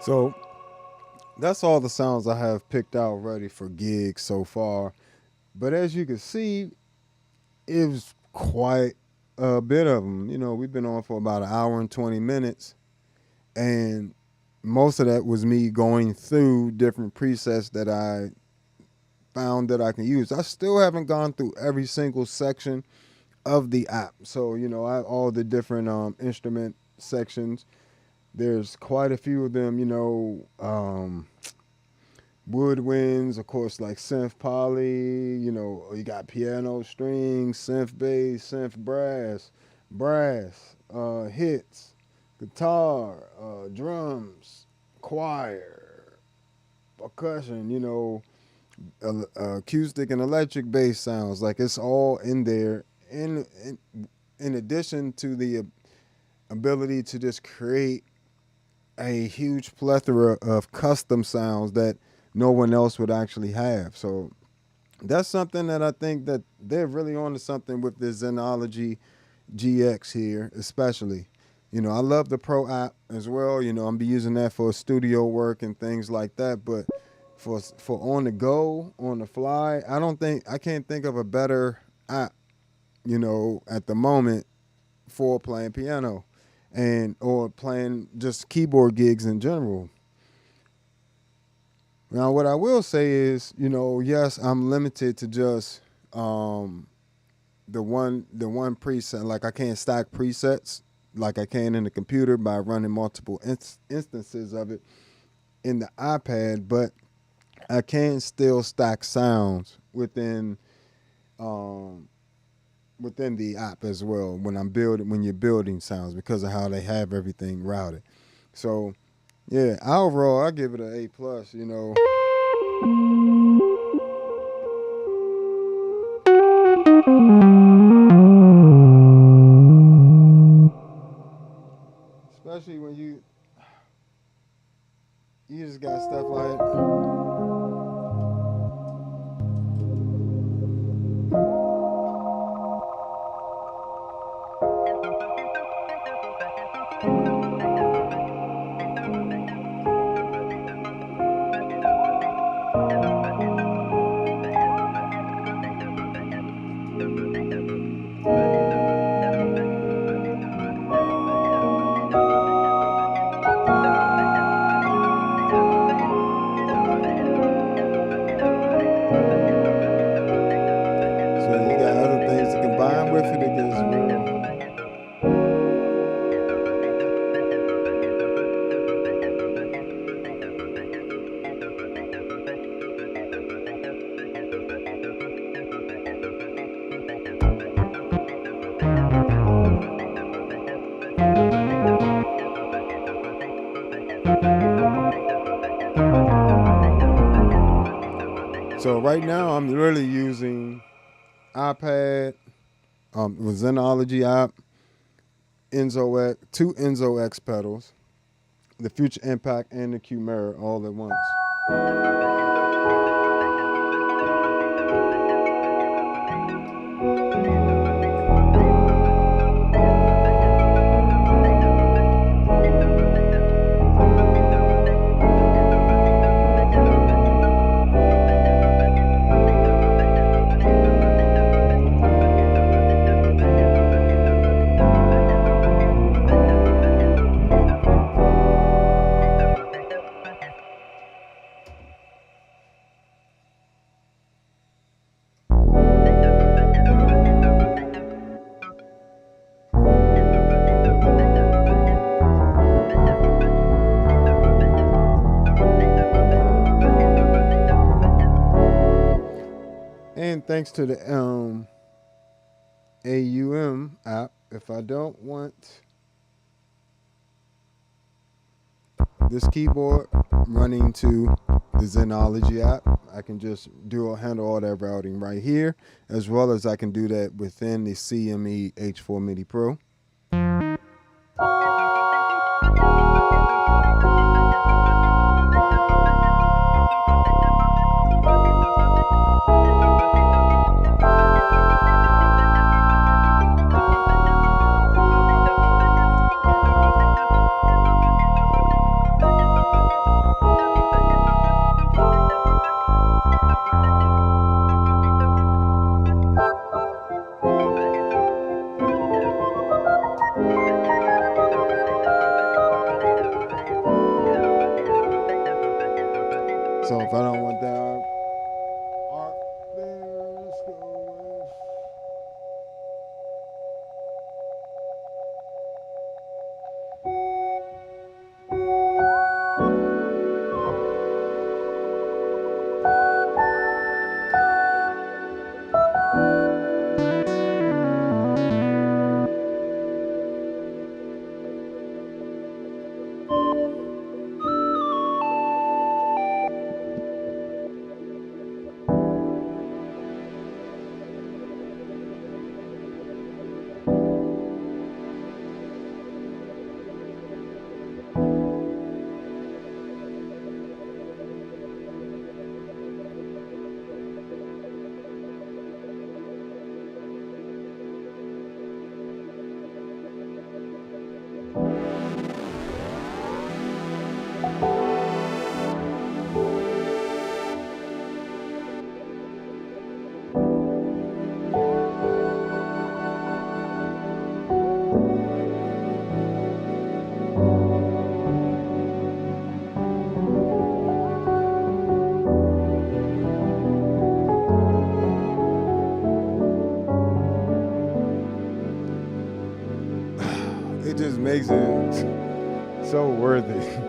So that's all the sounds I have picked out ready for gigs so far. But as you can see, it was quite a bit of them. We've been on for about an hour and 20 minutes. And most of that was me going through different presets that I found that I can use. I still haven't gone through every single section of the app. So, all the different instrument sections. There's quite a few of them, woodwinds, of course, like synth poly, you got piano strings, synth bass, synth brass, hits, guitar, drums, choir, percussion, acoustic and electric bass sounds. Like, it's all in there. In addition to the ability to just create a huge plethora of custom sounds that no one else would actually have. So that's something that I think that they're really on to something with this Zenology GX here, especially. I love the Pro app as well. I'm be using that for studio work and things like that. But for on the go, on the fly, I can't think of a better app, at the moment for playing piano or playing just keyboard gigs in general. Now, what I will say is, yes, I'm limited to just the one preset. Like, I can't stack presets like I can in the computer by running multiple instances of it in the iPad, but I can still stack sounds within within the app as well when you're building sounds, because of how they have everything routed. So yeah, overall I give it an A plus. You know, especially when you just got stuff like. So you got other things to combine with it. It gets real. So right now I'm really using iPad, with Zenology app, two Enzo X pedals, the Future Impact and the Quimera all at once. And thanks to the AUM app, if I don't want this keyboard running to the Zenology app, I can just handle all that routing right here, as well as I can do that within the CME H4 MIDI Pro. So if I don't want that arc there, let's go with. It just makes it so worth it.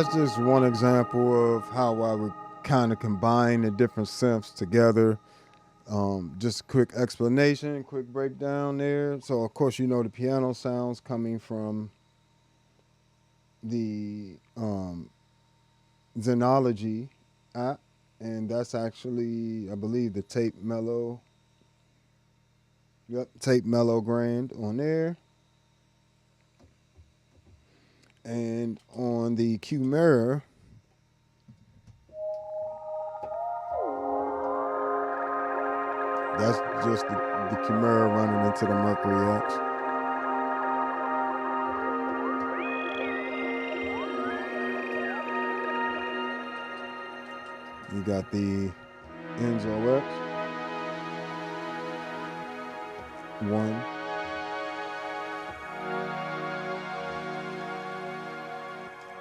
that's just one example of how I would kind of combine the different synths together. Just a quick explanation, quick breakdown there. So of course, you know, the piano sounds coming from the Zenology app, and that's actually, I believe, the tape mellow. Yep, tape mellow grand on there. And on the Quimera, that's just the Quimera running into the Mercury X. You got the Enzo X. One.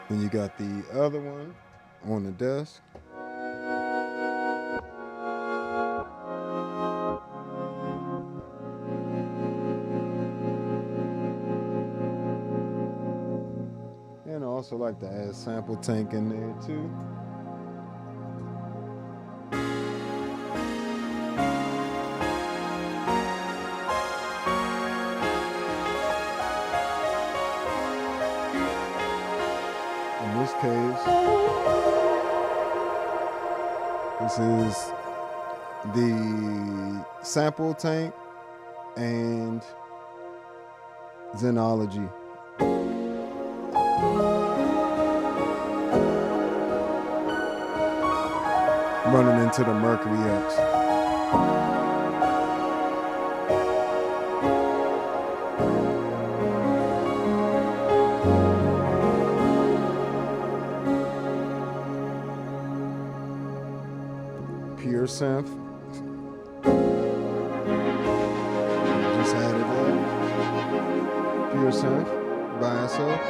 Then you got the other one on the desk. And I also like to add sample tank in there too. In this case, this is the sample tank and Zenology. Running into the Mercury X. Pure synth. Just added that. Pure synth by itself.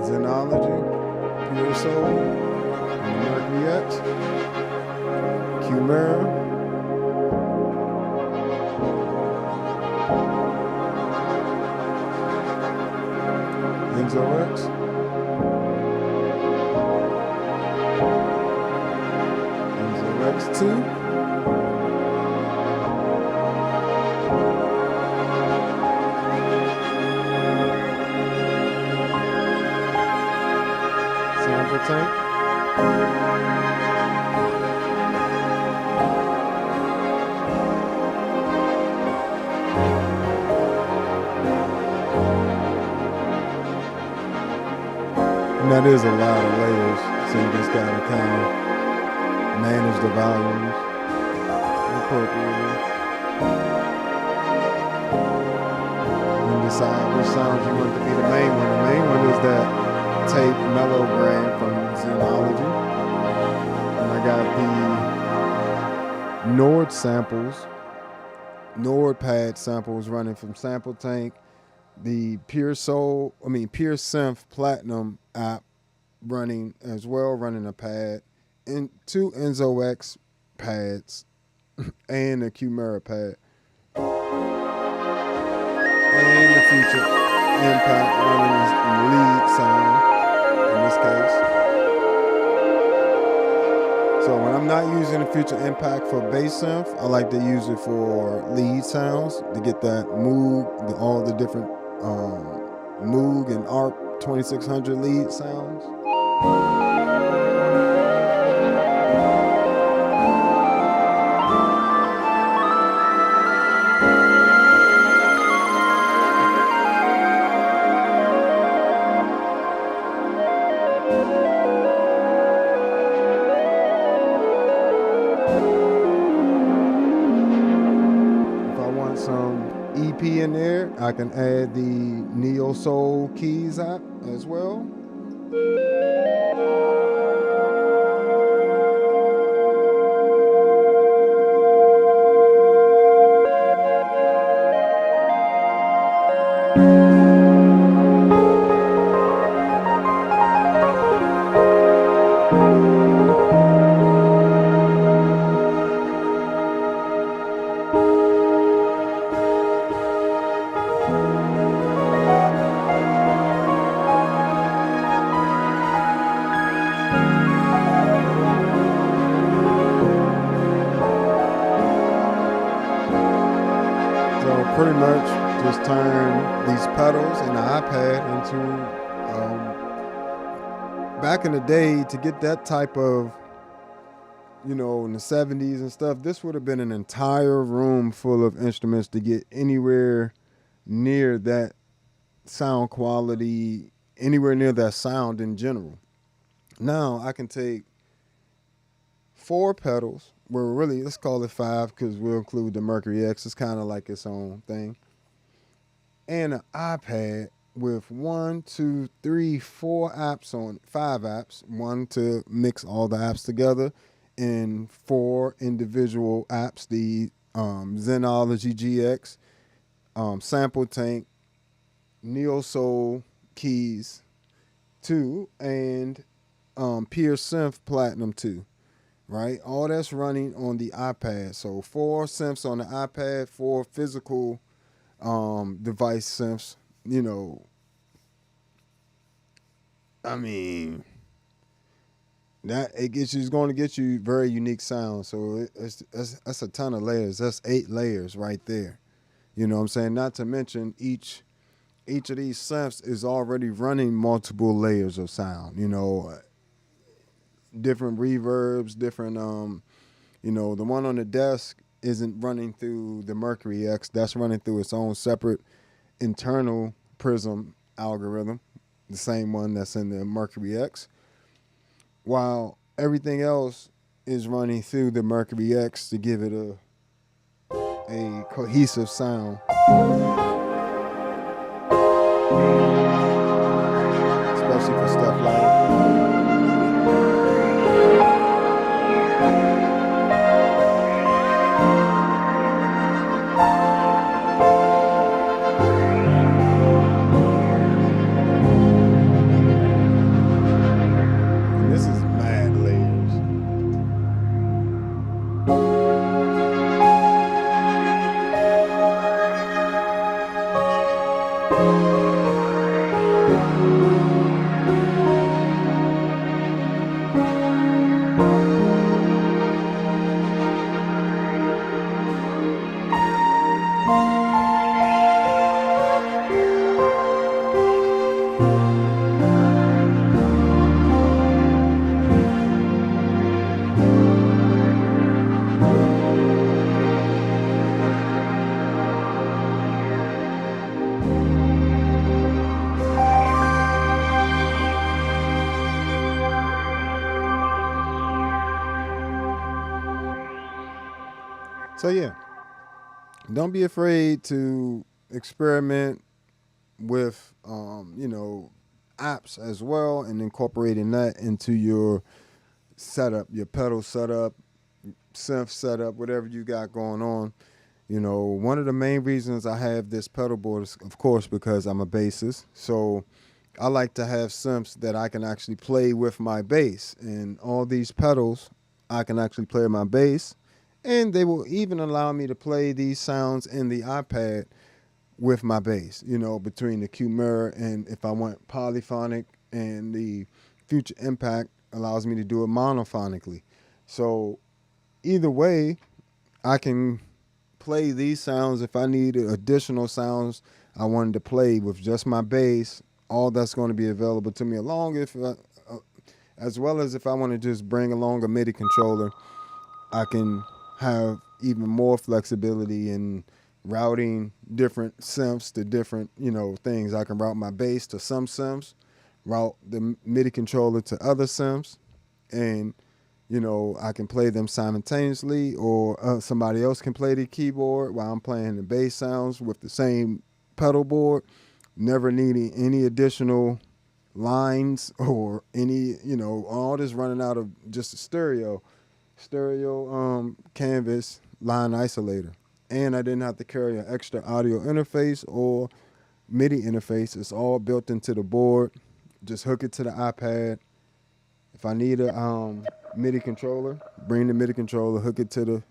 Zenology, Pure Soul, and the Mercury X, Quimera, Enzo X, Enzo X2, tank. And that is a lot of layers, so you just gotta kind of manage the volumes appropriately and decide which sounds you want to be the main one. The main one is that tape mellow brand from Zenology, and I got the Nord samples, Nord pad samples running from Sample Tank, the Pure Synth Platinum app running as well, running a pad, and 2 Enzo X pads, and a Quimera pad, and the Future Impact running the lead sound. In this case. So when I'm not using the Future Impact for bass synth, I like to use it for lead sounds to get that Moog, all the different Moog and ARP 2600 lead sounds. In there, I can add the Neo Soul Keys app as well. pretty much just turn these pedals and the iPad into, back in the day, to get that type of, in the 70s and stuff, this would have been an entire room full of instruments to get anywhere near that sound quality, anywhere near that sound in general. Now I can take 4 pedals, well, really, let's call it 5 because we'll include the Mercury X. It's kind of like its own thing. And an iPad with 1, 2, 3, 4 apps on 5 apps, one to mix all the apps together, and 4 individual apps, the Zenology GX, Sample Tank, Neo Soul Keys 2, and Pure Synth Platinum 2, right? All that's running on the iPad. So 4 synths on the iPad, 4 physical device synths. I mean, that it's going to get you very unique sound. So that's a ton of layers. That's 8 layers right there. You know what I'm saying? Not to mention each of these synths is already running multiple layers of sound. Different reverbs, different the one on the desk isn't running through the Mercury X. That's running through its own separate internal Prism algorithm, the same one that's in the Mercury X. While everything else is running through the Mercury X to give it a cohesive sound. Especially for stuff like So yeah, don't be afraid to experiment with, apps as well, and incorporating that into your setup, your pedal setup, synth setup, whatever you got going on. One of the main reasons I have this pedal board is, of course, because I'm a bassist. So I like to have synths that I can actually play with my bass, and all these pedals, I can actually play my bass. And they will even allow me to play these sounds in the iPad with my bass, between the Quimera, and if I want polyphonic, and the Future Impact allows me to do it monophonically. So either way, I can play these sounds. If I need additional sounds I wanted to play with just my bass, all that's going to be available to me, as well as if I want to just bring along a MIDI controller, I can have even more flexibility in routing different synths to different, things. I can route my bass to some synths, route the MIDI controller to other synths, and, I can play them simultaneously, or somebody else can play the keyboard while I'm playing the bass sounds with the same pedal board, never needing any additional lines or any, all this running out of just a stereo canvas line isolator. And I didn't have to carry an extra audio interface or MIDI interface. It's all built into the board. Just hook it to the iPad. If I need a MIDI controller, bring the MIDI controller, hook it to the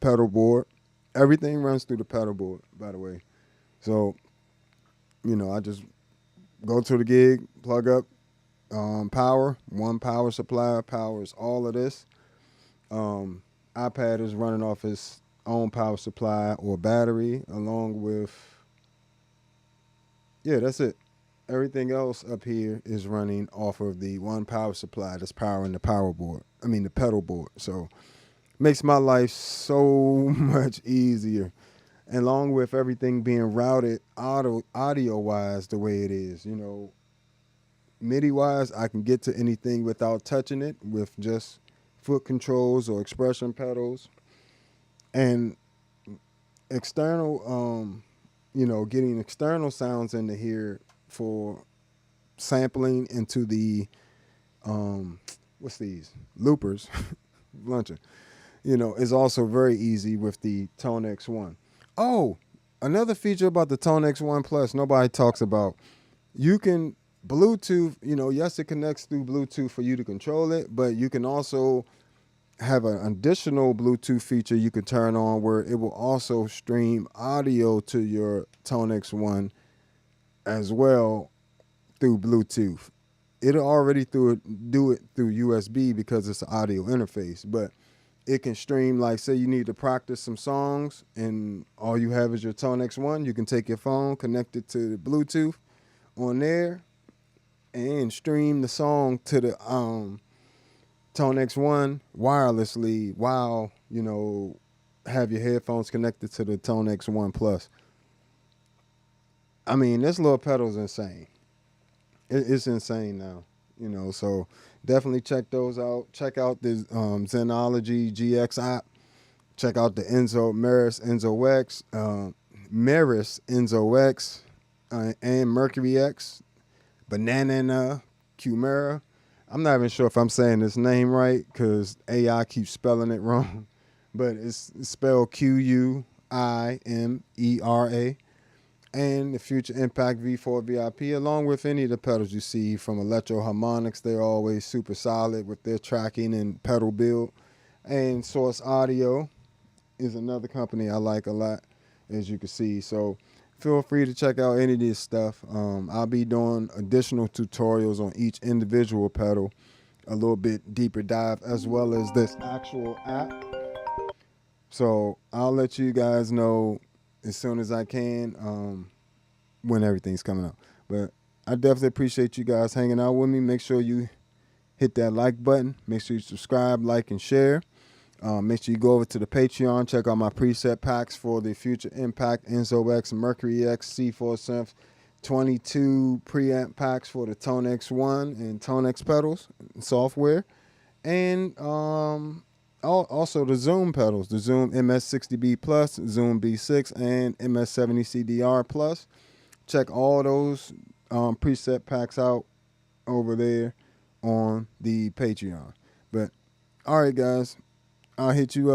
pedal board. Everything runs through the pedal board, by the way. So, I just go to the gig, plug up power, one power supply, powers all of this. iPad is running off its own power supply or battery, along with, yeah, that's it. Everything else up here is running off of the one power supply that's powering the the pedal board. So makes my life so much easier. And along with everything being routed audio wise the way it is, MIDI wise, I can get to anything without touching it with just foot controls or expression pedals. And external, getting external sounds into here for sampling into the, what's these? Loopers, luncheon, is also very easy with the Tone X1. Oh, another feature about the Tone X1 Plus nobody talks about. You can Bluetooth, yes, it connects through Bluetooth for you to control it, but you can also have an additional Bluetooth feature you can turn on where it will also stream audio to your Tone X1 as well through Bluetooth. It'll already do it through USB because it's an audio interface, but it can stream, like say you need to practice some songs and all you have is your Tone X1, you can take your phone, connect it to the Bluetooth on there and stream the song to the Tone X1 wirelessly while, have your headphones connected to the Tone X1 Plus. I mean, this little pedal's insane. It's insane now, so definitely check those out. Check out the Zenology GX app. Check out the Meris Enzo X, Meris Enzo X, and Mercury X, Banana Quimera. I'm not even sure if I'm saying this name right because AI keeps spelling it wrong, but it's spelled Quimera. And the Future Impact V4 VIP, along with any of the pedals you see from Electro Harmonics. They're always super solid with their tracking and pedal build. And Source Audio is another company I like a lot, as you can see. So feel free to check out any of this stuff. I'll be doing additional tutorials on each individual pedal, a little bit deeper dive, as well as this actual app. So I'll let you guys know as soon as I can when everything's coming out. But I definitely appreciate you guys hanging out with me. Make sure you hit that like button. Make sure you subscribe, like, and share. Make sure you go over to the Patreon. Check out my preset packs for the Future Impact, Enzo X, Mercury X, C4 Synth, 22 preamp packs for the Tone X1 and Tone X pedals and software. And also the Zoom pedals, the Zoom MS60B Plus, Zoom B6, and MS70 CDR Plus. Check all those preset packs out over there on the Patreon. But all right, guys, I'll hit you up.